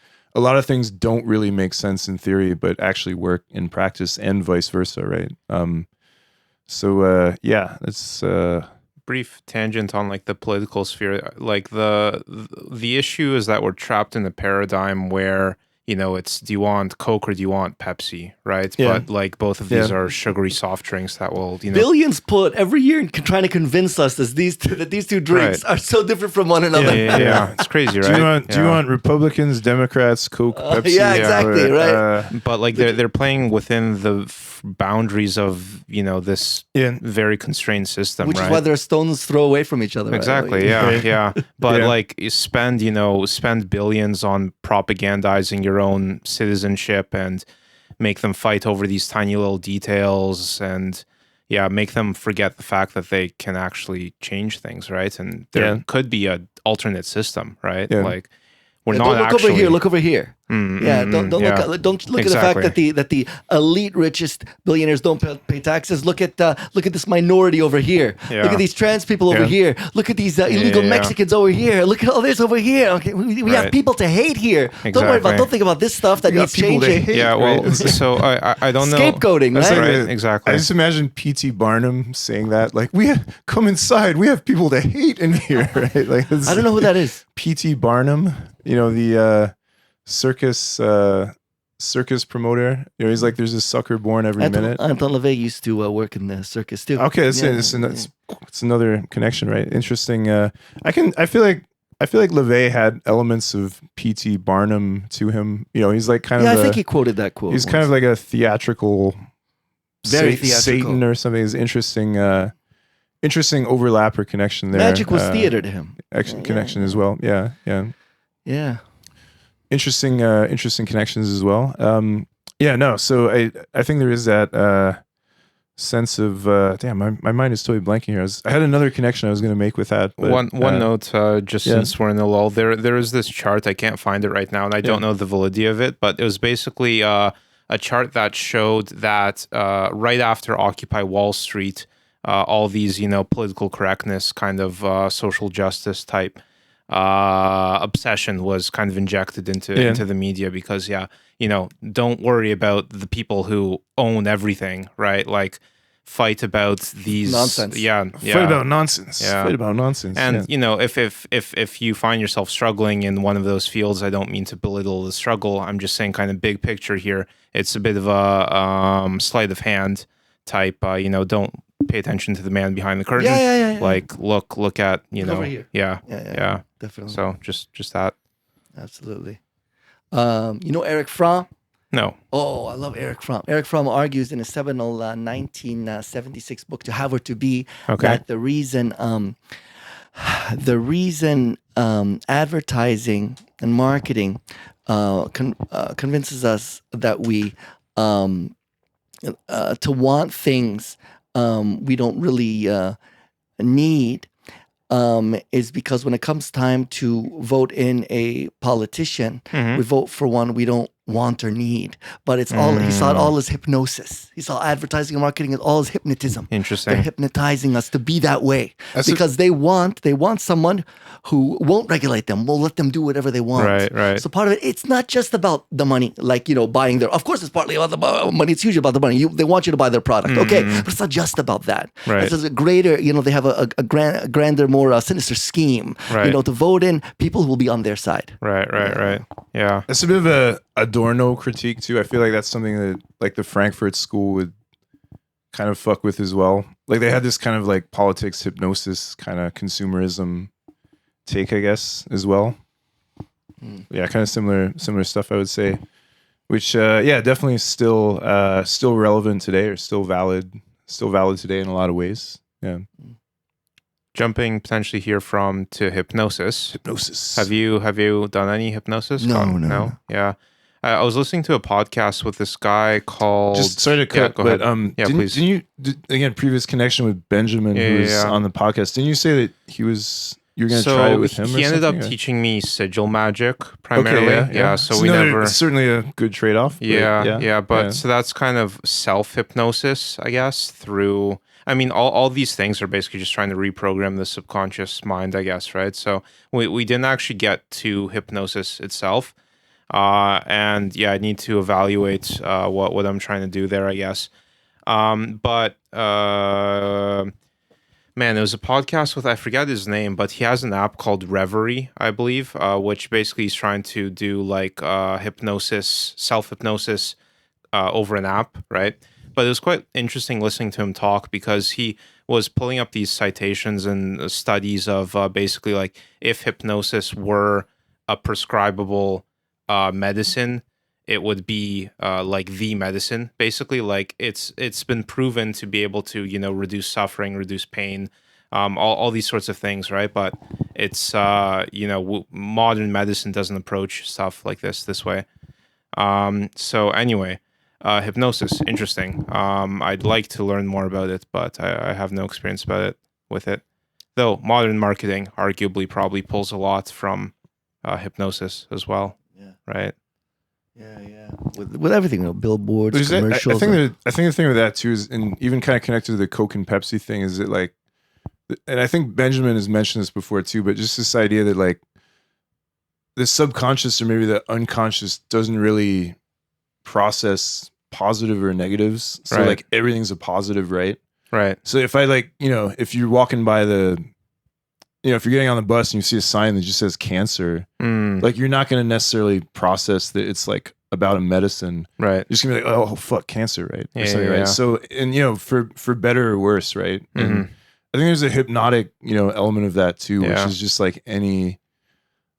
don't really make sense in theory, but actually work in practice, and vice versa, right? So yeah, that's brief tangent on like the political sphere. Like the issue is that we're trapped in a paradigm where, you know, it's, do you want Coke or do you want Pepsi, right? Yeah. But like both of these are sugary soft drinks that will, you know, Billions put every year in trying to convince us that these two drinks Right. are so different from one another. yeah, it's crazy, right? Do you want Republicans, Democrats, Coke, Pepsi? yeah, exactly, right. But like they're playing within the boundaries of, you know, this very constrained system, Which right? is why they're a stone's throw away from each other. Right? Exactly. Yeah. But like, you spend billions on propagandizing your own citizenship and make them fight over these tiny little details and make them forget the fact that they can actually change things, right? And there could be an alternate system, right? Like, we're not don't look actually over here. Look over here. Don't look at the fact that the elite richest billionaires don't pay taxes. Look at this minority over here. Look at these trans people over here. Look at these illegal Mexicans over here. Look at all this over here. Okay, we have people to hate here. Don't think about this stuff that needs changing. Yeah, well, so I don't know. Scapegoating, right? Right, exactly. I just imagine P.T. Barnum saying that, like, come inside. We have people to hate in here, right? Like, I don't know who that is. P.T. Barnum, you know, the circus promoter. You know, he's like, there's a sucker born every minute. I thought LaVey used to work in the circus too. Okay, it's another connection, right? Interesting. I feel like LaVey had elements of P.T. Barnum to him. You know, he's like kind of. I think he quoted that quote. He's kind of like a theatrical, very theatrical Satan or something. Is interesting. Interesting overlap or connection there. Magic was theater to him. Connection as well. Yeah. Interesting connections as well. So I think there is that sense of my mind is totally blanking here. I had another connection I was going to make with that. But, one note, since we're in the lull, there is this chart. I can't find it right now, and I don't know the validity of it, but it was basically a chart that showed that right after Occupy Wall Street, all these, you know, political correctness kind of social justice type obsession was kind of injected into the media because, you know, don't worry about the people who own everything, right? Like, fight about these nonsense. Fight about nonsense. Fight about nonsense. And you know, if you find yourself struggling in one of those fields, I don't mean to belittle the struggle. I'm just saying, kind of big picture here. It's a bit of a sleight of hand type. You know, don't pay attention to the man behind the curtain. Yeah. Like, look at, you know, over here. Yeah, definitely. So just that. Absolutely. You know Eric Fromm? No. Oh, I love Eric Fromm. Eric Fromm argues in a seminal 1976 book, To Have or To Be, that the reason advertising and marketing convinces us that we to want things we don't really need is because when it comes time to vote in a politician, we vote for one we don't want or need. But it's all, he saw it all as hypnosis. He saw advertising and marketing as all as hypnotism. Interesting. They're hypnotizing us to be that way because they want someone who won't regulate them, will let them do whatever they want. Right. So part of it, it's not just about the money, like, you know, buying their, of course it's partly about the money, it's hugely about the money. They want you to buy their product, okay? But it's not just about that. Right. It's a greater, you know, they have a grander, more sinister scheme, you know, to vote in people who will be on their side. Right. Yeah. That's a bit of a Adorno critique too. I feel like that's something that like the Frankfurt School would kind of fuck with as well. Like they had this kind of like politics hypnosis kind of consumerism take, I guess, as well. Yeah, kind of similar stuff, I would say. Which definitely still relevant today, or still valid today in a lot of ways. Yeah. Jumping potentially here to hypnosis. Have you done any hypnosis? No. Yeah. I was listening to a podcast with this guy called. Just sorry to cut, go but ahead. please. Didn't you again previous connection with Benjamin who was on the podcast? Didn't you say that you're going to try it with him? He ended up teaching me sigil magic primarily. Okay, So we never. It's certainly a good trade off. So that's kind of self hypnosis, I guess. Through, I mean, all these things are basically just trying to reprogram the subconscious mind, I guess, right? So we didn't actually get to hypnosis itself. I need to evaluate what I'm trying to do there, I guess. But Man, there was a podcast with, I forget his name, but he has an app called Reverie, I believe, which basically is trying to do like hypnosis, self-hypnosis over an app, right? But it was quite interesting listening to him talk because he was pulling up these citations and studies of basically like if hypnosis were a prescribable medicine, it would be like the medicine, basically. Like it's been proven to be able to, you know, reduce suffering, reduce pain, all these sorts of things, right? But it's you know, modern medicine doesn't approach stuff like this way. So anyway, hypnosis, interesting. I'd like to learn more about it, but I have no experience with it. Though modern marketing arguably probably pulls a lot from hypnosis as well. Yeah. Right. Yeah. With everything, you know, billboards, There's commercials. I think the thing with that too is, and even kind of connected to the Coke and Pepsi thing, is that like, and I think Benjamin has mentioned this before too, but just this idea that like the subconscious or maybe the unconscious doesn't really process positive or negatives. So Right. like everything's a positive, right? Right. So if I like, you know, if you're walking by if you're getting on the bus and you see a sign that just says cancer, like you're not going to necessarily process that it's like about a medicine. Right. You're just gonna be like, oh fuck, cancer, right? Or Yeah, something, yeah, right? yeah. So, and you know, for better or worse, right? And Mhm. I think there's a hypnotic, you know, element of that too, which Yeah. is just like any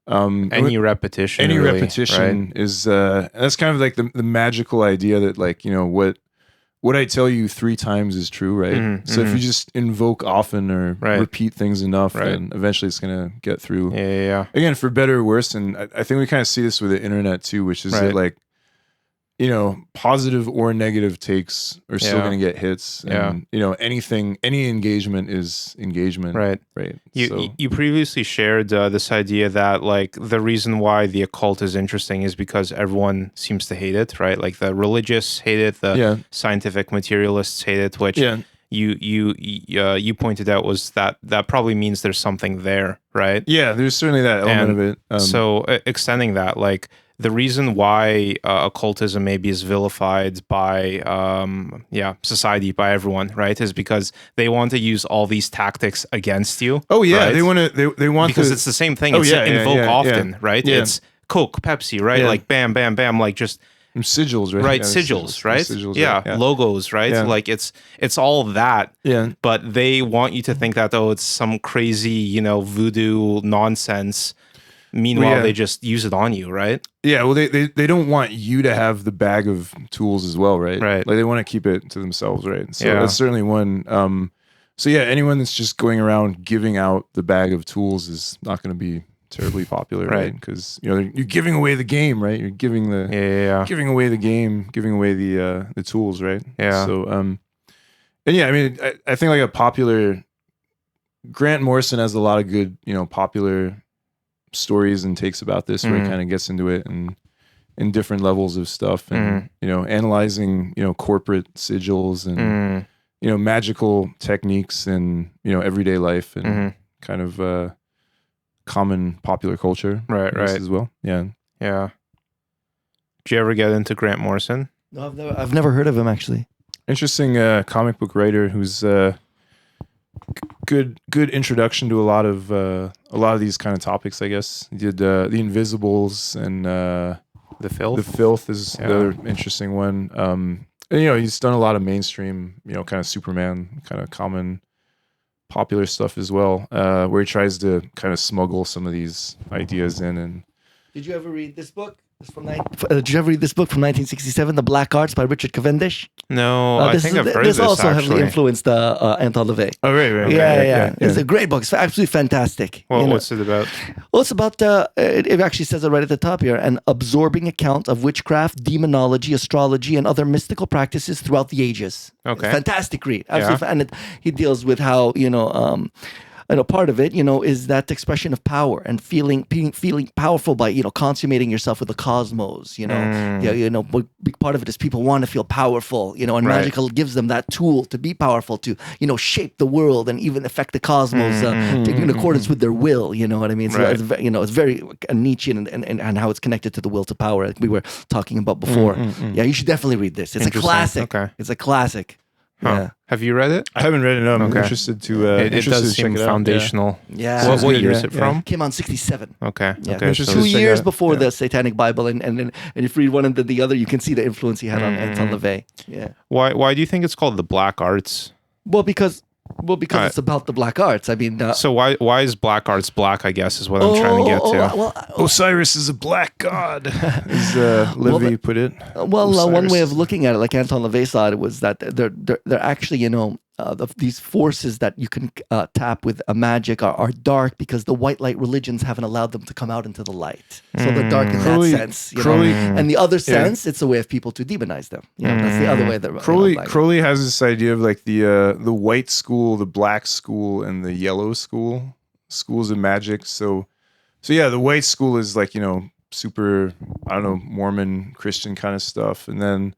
repetition. any really, repetition right? is that's kind of like the magical idea that like, you know, what I tell you 3 times is true, right? Mhm, So if mhm. you just invoke often or Right. repeat things enough, Right. then eventually it's gonna get through. Yeah. Again, for better or worse, and I think we kind of see this with the internet too, which is Right. that like, you know, positive or negative takes are still Yeah. going to get hits. Yeah. And, you know, any engagement is engagement. Right. Right. You previously shared this idea that like the reason why the occult is interesting is because everyone seems to hate it, right? Like the religious hate it, the Yeah. scientific materialists hate it, which Yeah. you pointed out was that probably means there's something there, right? Yeah. There's certainly that element of it. So extending that, like the reason why occultism maybe is vilified by society, by everyone, right, is because they want to use all these tactics against you. Oh yeah. right? They want to, they want Because to, it's the same thing. Oh, It's yeah, yeah, invoke yeah, often, yeah. right? Yeah. It's Coke, Pepsi, right? Yeah. Like bam, bam, bam, like just sigils, right? right Yeah, sigils, right? Sigils, yeah, right? logos, right? Yeah. Like it's all that. Yeah. But they want you to think that it's some crazy, you know, voodoo nonsense. Meanwhile, Well, yeah. they just use it on you, right? Yeah, well, they don't want you to have the bag of tools as well, right? Right. Like they want to keep it to themselves, right? So Yeah. that's certainly one. So yeah, anyone that's just going around giving out the bag of tools is not going to be terribly popular, right? Right. Because you know you're giving away the game, right? You're giving the Yeah. giving away the game, giving away the tools, right? Yeah. So and yeah, I mean, I think like a popular Grant Morrison has a lot of good, you know, popular stories and takes about this where he kind of gets into it and in different levels of stuff and you know analyzing, you know, corporate sigils and you know magical techniques and, you know, everyday life and kind of common popular culture, Right, I guess, right. as well. Yeah. Did you ever get into Grant Morrison? No, I've never heard of him actually. Interesting comic book writer who's good introduction to a lot of these kind of topics, I guess. He did The Invisibles and The Filth? The Filth is Yeah. the other interesting one. And, you know, he's done a lot of mainstream, you know, kind of Superman, kind of common popular stuff as well, where he tries to kind of smuggle some of these ideas in. And Did you ever read this book? Did you ever read this book from 1967, The Black Arts by Richard Cavendish? No, I think I've heard of this this also heavily actually. influenced Anton LaVey. oh, right. Yeah. It's a great book. It's absolutely fantastic. Well, you know? what's it about? Well, it's about, it actually says it right at the top here, an absorbing account of witchcraft, demonology, astrology, and other mystical practices throughout the ages. Okay. Fantastic read. Absolutely. And he deals with how, part of it, is that expression of power and feeling powerful by, consummating yourself with the cosmos, big part of it is people want to feel powerful, and Right. magical gives them that tool to be powerful, to, shape the world and even affect the cosmos in accordance with their will, you know what I mean? So, Right. it's very Nietzschean and how it's connected to the will to power, like we were talking about before. Yeah, you should definitely read this. It's a Interesting. classic. Okay. It's a classic. Yeah. Have you read it? I haven't read it. No, I'm Okay. interested to. It interested does to check seem it out. foundational. Yeah. Sounds What good, year is yeah, it yeah. from? Came out in 67. Okay. Yeah. Okay. Interesting. So 2 check it years out. before Yeah. the Satanic Bible, and if you read one and then the other, you can see the influence he had on LaVey. Yeah. why do you think it's called the Black Arts? Well, because Alright. it's about the black arts. I mean, So why is Black Arts black? I guess is what I'm trying to get to. Well, Osiris is a black god, as LaVey put it. one way Osiris. of looking at it, like Anton LaVey saw it, was that they're actually, these forces that you can tap with a magic are dark because the white light religions haven't allowed them to come out into the light. So they're dark in Crowley- that sense. Crowley- And the other sense, it's a way of people to demonize them. That's the other way that Crowley has this idea of like the white school, the black school, and the yellow school, schools of magic. So yeah, the white school is like, super, I don't know, Mormon Christian kind of stuff, and then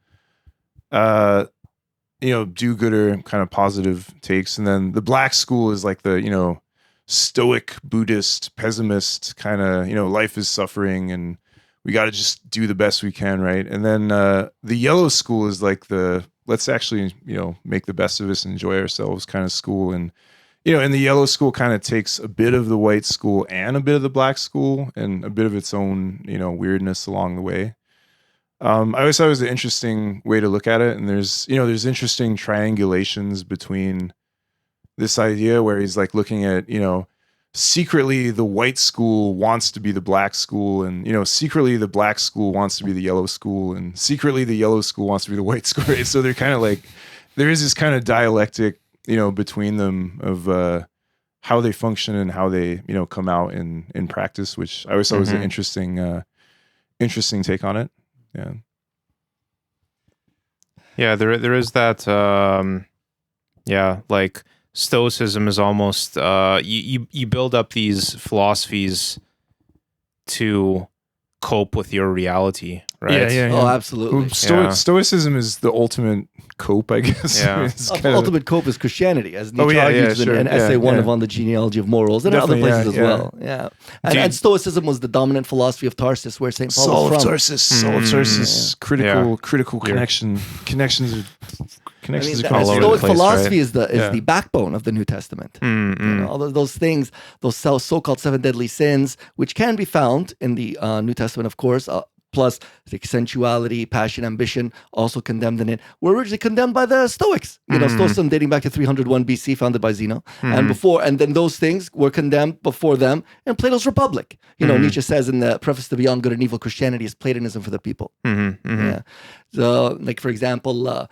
do-gooder kind of positive takes, and then the black school is like the stoic Buddhist pessimist kind of, life is suffering and we got to just do the best we can, right? And then the yellow school is like the let's actually make the best of us, enjoy ourselves kind of school. And and the yellow school kind of takes a bit of the white school and a bit of the black school and a bit of its own weirdness along the way. I always thought it was an interesting way to look at it, and there's interesting triangulations between this idea where he's like looking at secretly the white school wants to be the black school, and secretly the black school wants to be the yellow school, and secretly the yellow school wants to be the white school, right? So they're kind of like, there is this kind of dialectic between them of how they function and how they come out in practice, which I always thought was an interesting take on it. Yeah, there is that. Like Stoicism is almost you build up these philosophies to cope with your reality, right? Yeah. Oh, absolutely. Well, Stoicism is the ultimate cope, I guess. Yeah. It's The kind of- ultimate cope is Christianity, as Nietzsche yeah, argues sure. in Essay 1 Yeah. of On the Genealogy of Morals, and in other Definitely, places as well. Yeah. Do you- And Stoicism was the dominant philosophy of Tarsus, where St. Paul Saul was of from. Tarsus, Saul of Tarsus, critical connection. Connections are I mean, are the all over the Stoic place, philosophy right? is the backbone of the New Testament. Mm-mm. All those things, those so-called 7 deadly sins, which can be found in the New Testament, of course, plus like sensuality, passion, ambition, also condemned in it, were originally condemned by the Stoics. Stoicism dating back to 301 BC, founded by Zeno, and then those things were condemned before them in Plato's Republic. Nietzsche says in the preface to Beyond Good and Evil, Christianity is Platonism for the people. Yeah. So, like for example.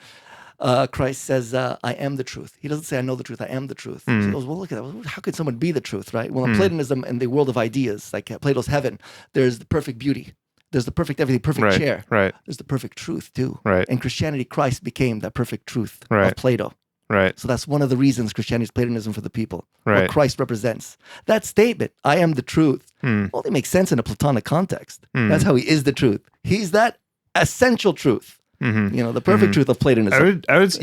Christ says, I am the truth. He doesn't say, I know the truth, I am the truth. So he goes, well, look at that. How could someone be the truth, right? Well, in Platonism, in the world of ideas, like Plato's heaven, there's the perfect beauty. There's the perfect everything, perfect chair. Right. There's the perfect truth, too. Right. In Christianity, Christ became that perfect truth Right. of Plato. Right. So that's one of the reasons Christianity is Platonism for the people. Right. What Christ represents. That statement, I am the truth, only makes sense in a Platonic context. That's how he is the truth. He's that essential truth. The perfect truth of Platonism. I would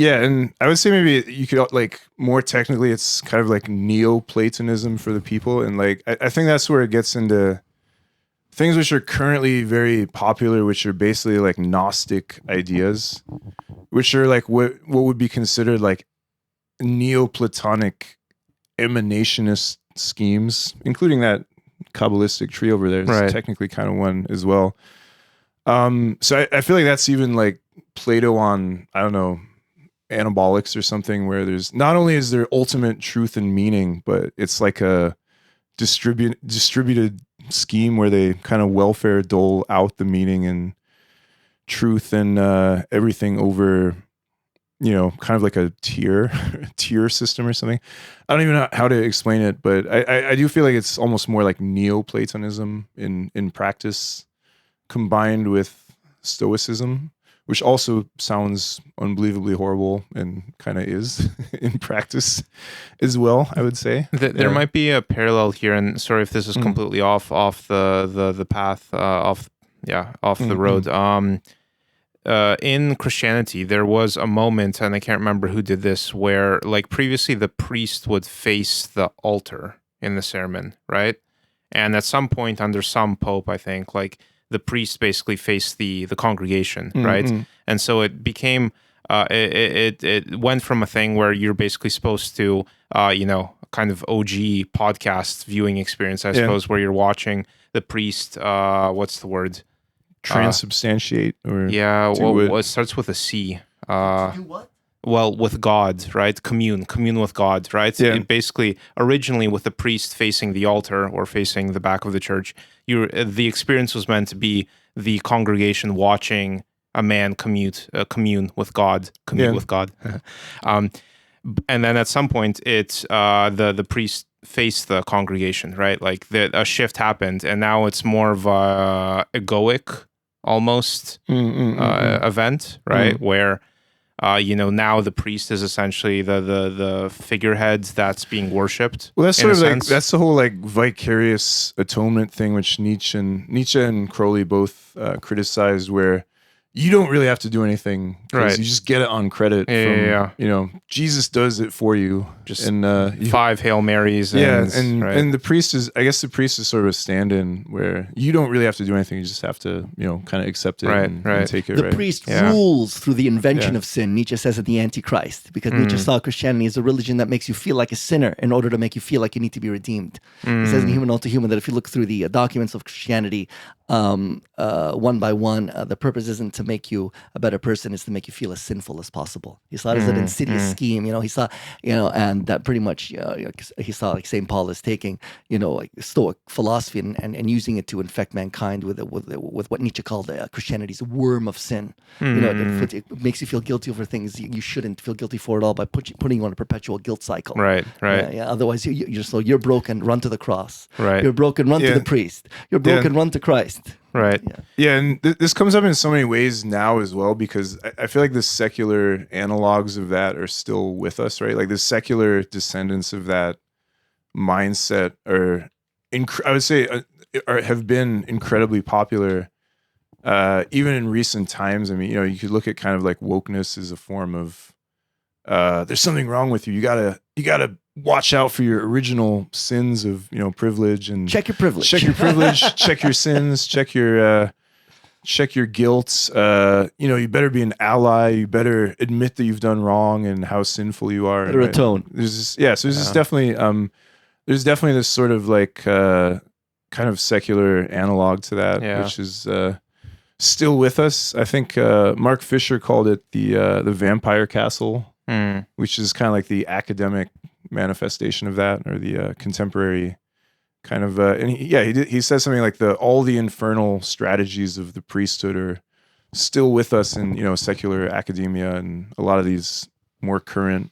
say maybe you could like more technically, it's kind of like Neoplatonism for the people, and like I think that's where it gets into things which are currently very popular, which are basically like Gnostic ideas, which are like what would be considered like Neoplatonic emanationist schemes, including that Kabbalistic tree over there. It's Right. technically kind of one as well. So I feel like that's even like Plato on, I don't know, anabolics or something, where there's not only is there ultimate truth and meaning, but it's like a distributed scheme where they kind of welfare dole out the meaning and truth and everything over, kind of like a tier system or something. I don't even know how to explain it, but I do feel like it's almost more like Neoplatonism in practice, combined with Stoicism, which also sounds unbelievably horrible and kind of is in practice as well, I would say. There might be a parallel here, and sorry if this is completely off the path, off the road. In Christianity, there was a moment, and I can't remember who did this, where like previously the priest would face the altar in the sermon, right? And at some point under some pope, I think, like the priest basically faced the congregation, right? And so it became it went from a thing where you're basically supposed to, kind of OG podcast viewing experience, I suppose, where you're watching the priest. What's the word? Transubstantiate or it starts with a C. To do what? Well, with God, right? Commune with God, right? Yeah. It basically, originally with the priest facing the altar or facing the back of the church, the experience was meant to be the congregation watching a man commune with God, with God. And then at some point, it's the priest faced the congregation, right? Like a shift happened, and now it's more of a egoic almost event, right? Where now the priest is essentially the figurehead that's being worshipped. Well, that's sort of like that's the whole like vicarious atonement thing, which Nietzsche and Crowley both criticized, where you don't really have to do anything, right? You just get it on credit from Jesus does it for you. Just 5 Hail Marys. And the priest is, I guess the priest is sort of a stand-in where you don't really have to do anything. You just have to, kind of accept it and take it. The priest rules through the invention of sin. Nietzsche says at the Antichrist, because Nietzsche saw Christianity as a religion that makes you feel like a sinner in order to make you feel like you need to be redeemed. He says in Human All Too Human that if you look through the documents of Christianity, one by one, the purpose isn't to make you a better person, it's to make you feel as sinful as possible. He saw it as an insidious scheme, he saw, and that pretty much, he saw like St. Paul is taking, like Stoic philosophy and using it to infect mankind with what Nietzsche called Christianity's worm of sin. It makes you feel guilty over things you shouldn't feel guilty for at all by putting you on a perpetual guilt cycle. Right. Otherwise, you're broken, run to the cross. Right. You're broken, run to the priest. You're broken, run to Christ. Right. Yeah, and this comes up in so many ways now as well, because I feel like the secular analogs of that are still with us, right? Like the secular descendants of that mindset are, I would say, have been incredibly popular, even in recent times. I mean, you could look at kind of like wokeness as a form of, there's something wrong with you. You gotta watch out for your original sins of privilege, and check your privilege, check your sins, check your guilt. You better be an ally. You better admit that you've done wrong and how sinful you are. Better atone. There's definitely this sort of like kind of secular analog to that, which is still with us. I think Mark Fisher called it the vampire castle, which is kind of like the academic manifestation of that, or the contemporary kind of and he says something like all the infernal strategies of the priesthood are still with us in secular academia and a lot of these more current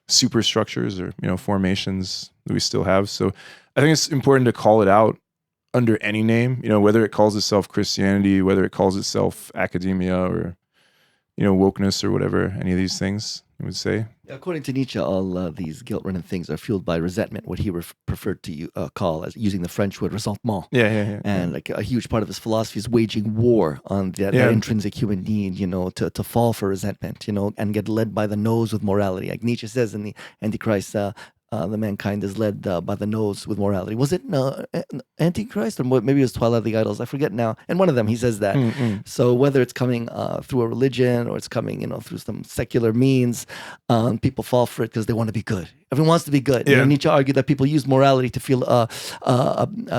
superstructures or formations that we still have. So I think it's important to call it out under any name, whether it calls itself Christianity, whether it calls itself academia, or wokeness, or whatever, any of these things I would say. According to Nietzsche, all these guilt-ridden things are fueled by resentment, what he preferred to call, as using the French word resentment. And like a huge part of his philosophy is waging war on that intrinsic human need, to fall for resentment, and get led by the nose with morality. Like Nietzsche says in the Antichrist, the mankind is led by the nose with morality. Was it Antichrist, or maybe it was Twilight of the Idols? I forget now. And one of them, he says that. So whether it's coming through a religion or it's coming, through some secular means, people fall for it because they want to be good. Everyone wants to be good. Nietzsche argued that people use morality to feel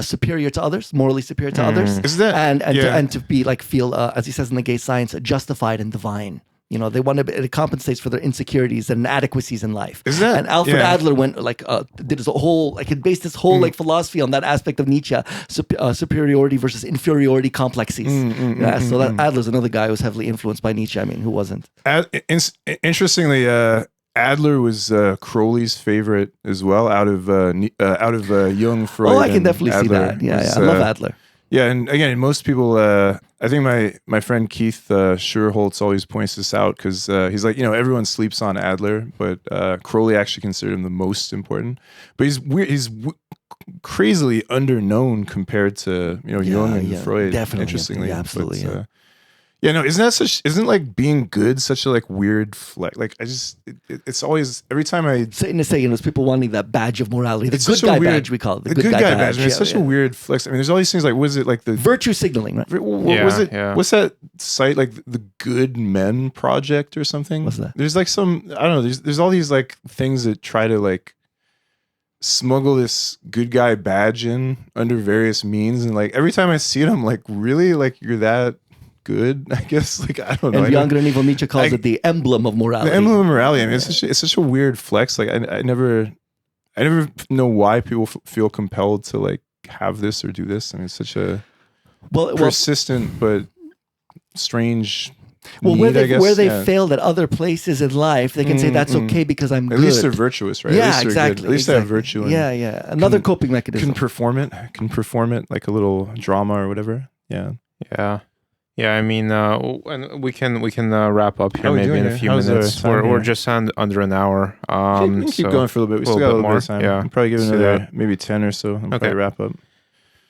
superior to others, morally superior to others, and to be feel, as he says in the Gay Science, justified and divine. They want to. It compensates for their insecurities and inadequacies in life. And Alfred Adler went did his whole he based his whole philosophy on that aspect of Nietzsche, superiority versus inferiority complexes. So that Adler's another guy who was heavily influenced by Nietzsche. I mean, who wasn't? Interestingly, Adler was Crowley's favorite as well, out of Jung, Freud. Oh, I can definitely see that. Yeah, I love Adler. Yeah, and again, most people, I think my friend Keith Schurholtz always points this out, because he's like, everyone sleeps on Adler, but Crowley actually considered him the most important. But he's crazily underknown compared to Jung and Freud. Definitely, interestingly, absolutely. Yeah, no, isn't like being good such a like weird flex? Like it's always, every time Satan is saying there's people wanting that badge of morality, the It's good such a guy weird- badge we call it, the good guy badge. I mean, it's such a weird flex. I mean, there's all these things like, was it like the virtue signaling, right? what was Yeah, it? yeah. What's that site, like the Good Men Project or something? What's that? There's like some, I don't know. There's all these like things that try to like smuggle this good guy badge in under various means, and like every time I see it, I'm like, really, like you're that good? I guess, like, I don't know. And Younger and Evil Nietzsche calls it the emblem of morality. The emblem of morality. I mean, it's such a weird flex. Like I never know why people feel compelled to like have this or do this. I mean, it's such a persistent but strange Well, need, I guess. where they Yeah. failed at other places in life, they can say that's okay because I'm At good. least they're virtuous, right? Yeah, At least they're exactly. good. At least they have virtue. And Yeah. Another coping mechanism. can perform it like a little drama or whatever. Yeah. Yeah, I mean, and we can wrap up here How we maybe doing in a here? few How's our minutes. time We're here? just under an hour. We can keep so going for a little bit. We still got a little bit of time. Yeah, I'll probably give it see another that. maybe 10 or so. I'll Okay. probably wrap up.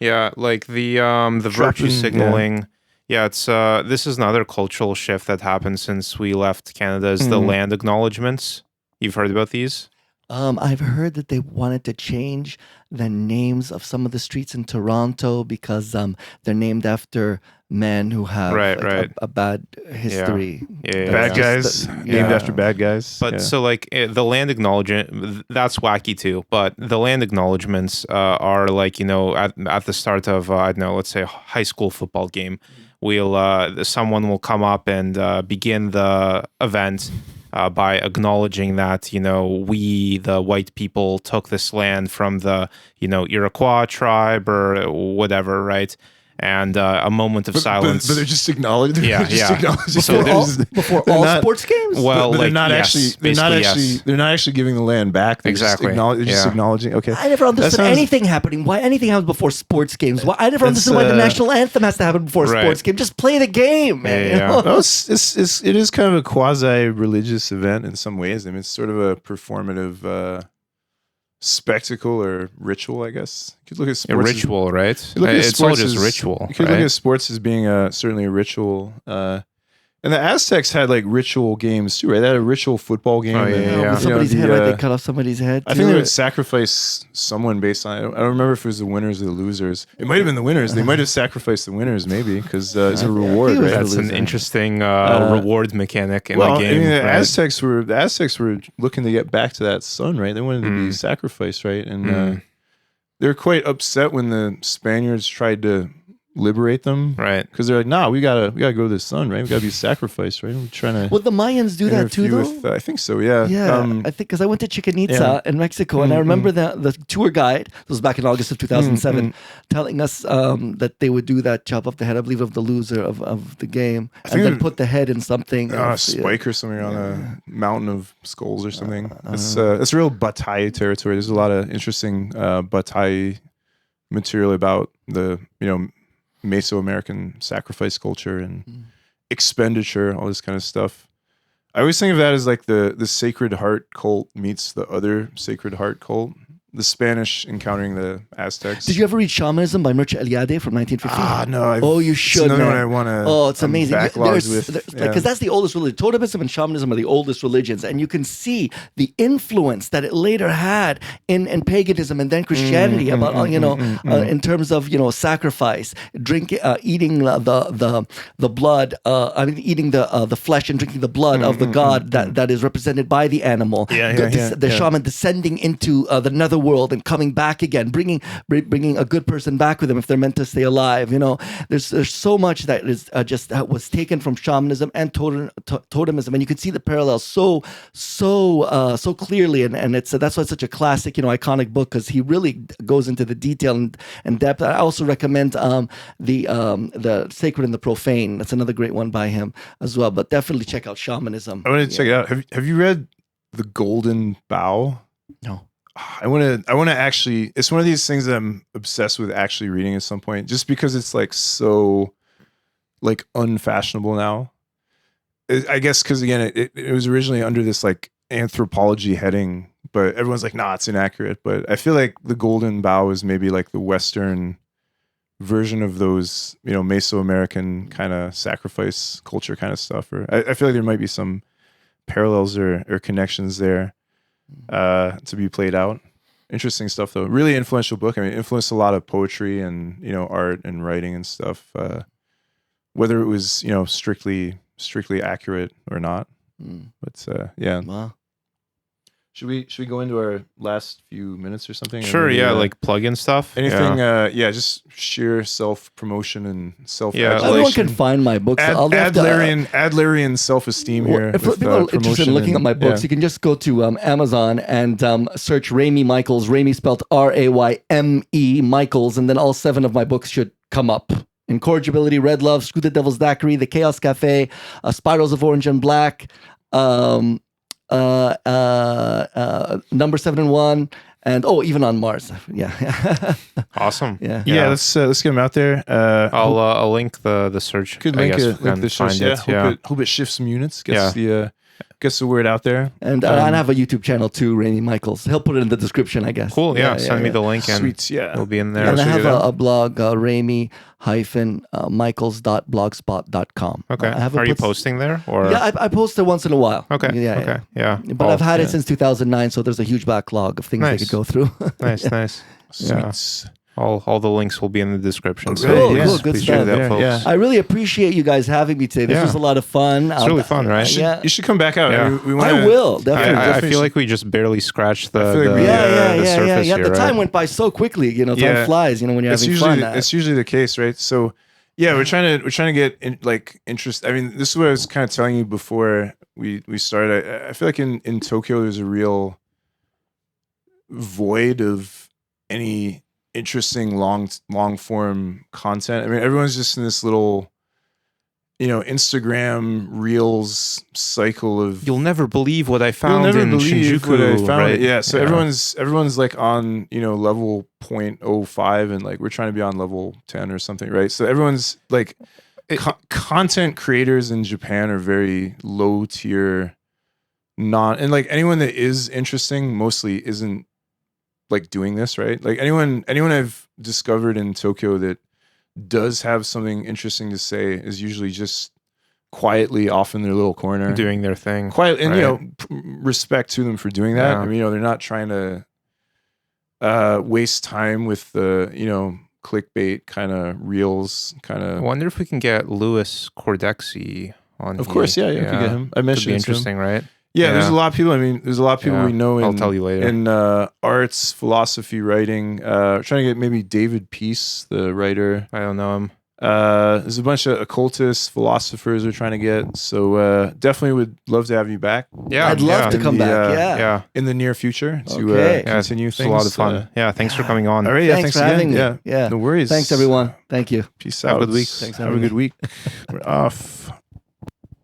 Yeah, like the virtue Trapping, signaling. Yeah, it's this is another cultural shift that happened since we left Canada. Is the land acknowledgements? You've heard about these? I've heard that they wanted to change the names of some of the streets in Toronto because they're named after men who have Right. A bad history. Yeah, Bad yeah. guys named after bad guys. But Yeah. so like the land acknowledgement, that's wacky too. But the land acknowledgements are like, you know, at the start of I don't know, let's say a high school football game, someone will come up and begin the event by acknowledging that, you know, we, the white people, took this land from the, you know, Iroquois tribe or whatever, right? And a moment of silence. But they're just acknowledging. Yeah, yeah. Before all, they're all not- sports games? Well, but like, they're not yes, actually. basically, They're not actually giving the land back. They're Exactly. They're just Yeah. acknowledging. Okay. I never understood sounds- anything happening. Why anything happens before sports games? Why I never It's, understood why the national anthem has to happen before a Right. sports game. Just play the game, man. Yeah, you know? No, it is kind of a quasi-religious event in some ways. I mean, it's sort of a performative spectacle or ritual, I guess. You could look at A sports ritual, right? look at It's all sports just as- ritual. You could right? look at sports as being certainly a ritual. And the Aztecs had like ritual games too, right? They had a ritual football game. Oh, yeah, and, yeah, With yeah. you know, somebody's the, head, right? They cut off somebody's head. I think too. they would sacrifice someone based on it. I don't remember if it was the winners or the losers. It might have been the winners. They might have sacrificed the winners, maybe, because it's a reward, it was right? That's an loser. interesting reward mechanic in Well, the game. I mean, the right? Aztecs were looking to get back to that sun, right? They wanted to be sacrificed, right? And they were quite upset when the Spaniards tried to liberate them, Right. Because they're like, nah, we gotta go to the sun, right? We gotta be sacrificed, right? We're trying to. Would the Mayans do that too, interview though? with, I think so. Yeah. Yeah, I think because I went to Chichen Itza in Mexico, and I remember the tour guide. This was back in August of 2007, telling us that they would do that, chop off the head, I believe, of the loser of the game, and then put the head in something. A spike or something on a mountain of skulls or something. It's real Batai territory. There's a lot of interesting Batai material about the Mesoamerican sacrifice culture and expenditure, all this kind of stuff. I always think of that as like the Sacred Heart cult meets the other Sacred Heart cult. The Spanish encountering the Aztecs. Did you ever read Shamanism by Mircea Eliade from 1950? No. You should. It's another man. one I want to. Oh, it's amazing. Backlogged with. Because that's the oldest religion. Totemism and shamanism are the oldest religions, and you can see the influence that it later had in paganism and then Christianity in terms of sacrifice, eating the blood. Eating the flesh and drinking the blood of the god that is represented by the animal. The shaman descending into the nether world and coming back again, bringing a good person back with them if they're meant to stay alive. There's so much that is that was taken from shamanism and totemism, and you can see the parallels so clearly, and it's that's why it's such a classic, iconic book, because he really goes into the detail and depth. I also recommend the Sacred and the Profane. That's another great one by him as well. But definitely check out Shamanism. I want to check it out. Have you read The Golden Bough? No. I want to actually. It's one of these things that I'm obsessed with actually reading at some point, just because it's like so, like unfashionable now. I guess because again, it was originally under this like anthropology heading, but everyone's like, nah, it's inaccurate. But I feel like The Golden Bough is maybe like the Western version of those, Mesoamerican kind of sacrifice culture kind of stuff. Or I feel like there might be some parallels or connections there to be played out. Interesting stuff, though. Really influential book. I mean, it influenced a lot of poetry and art and writing and stuff. Whether it was strictly accurate or not, but yeah. Wow. Should we go into our last few minutes or something? Sure, or maybe, yeah, like plug-in stuff. anything. Just sheer self-promotion and self-adulation. Everyone can find my books. Adlerian self-esteem here. If with, people are interested in promotion looking at my books, yeah. you can just go to Amazon and search Rayme Michaels. Rayme spelled Rayme Michaels, and then all 7 of my books should come up. Incorrigibility, Red Love, Screw the Devil's Daiquiri, The Chaos Cafe, Spirals of Orange and Black, Number 7 and 1, and even on Mars. Yeah. Awesome. Yeah. Let's get them out there. I'll link the search. Could I link, guess link the search. yeah. Hope it shifts some units. Gets the word out there. And I have a YouTube channel too, Rayme Michaels. He'll put it in the description, I guess. Cool. Yeah. Send me the link and Sweet. Yeah. it'll be in there. And I have a blog, Rayme-Michaels.blogspot.com. Okay. Are you posting there? Or Yeah, I post it once in a while. Okay. Yeah. But I'll- I've had it since 2009, so there's a huge backlog of things I could go through. Nice. Sweet. All the links will be in the description. So Cool, please, cool, good please share stuff. that, folks. Yeah. I really appreciate you guys having me today. This was a lot of fun. It's really fun, right? You should come back out. Yeah. We wanna, I will, definitely. I feel like we just barely scratched the feel like we- the surface yeah. here, The right? time went by so quickly. Time Yeah. flies. When you're having fun. It's usually the case, right? So, yeah, we're trying to get interest. I mean, this is what I was kind of telling you before we started. I feel like in Tokyo there's a real void of any interesting long form content. I mean, everyone's just in this little Instagram reels cycle of You'll never believe what I found you'll never in believe Shinjuku, what I found. right? Yeah, so everyone's like on level 0.05 and like we're trying to be on level 10 or something, right? So everyone's like content creators in Japan are very low tier, and like anyone that is interesting mostly isn't like doing this, right? Like anyone I've discovered in Tokyo that does have something interesting to say is usually just quietly off in their little corner doing their thing. Quiet, and right? respect to them for doing that. Yeah. I mean, they're not trying to waste time with the clickbait kind of reels kind I of. wonder if we can get Louis Cordexi on. Of course, yeah, we can get him. I Could mentioned be him. interesting, right? Yeah, there's a lot of people. I mean, there's a lot of people we know in, I'll tell you later. in arts, philosophy, writing. Trying to get maybe David Peace, the writer. I don't know him. There's a bunch of occultists, philosophers we're trying to get. So definitely would love to have you back. Yeah, I'd love to come back. Yeah. In the near future to Okay. continue It's things. a lot of fun. Thanks for coming on. All right, Thanks for having again. me. Yeah. No worries. Thanks, everyone. Thank you. Peace Have out. a good week. Thanks, Have a good week. We're off.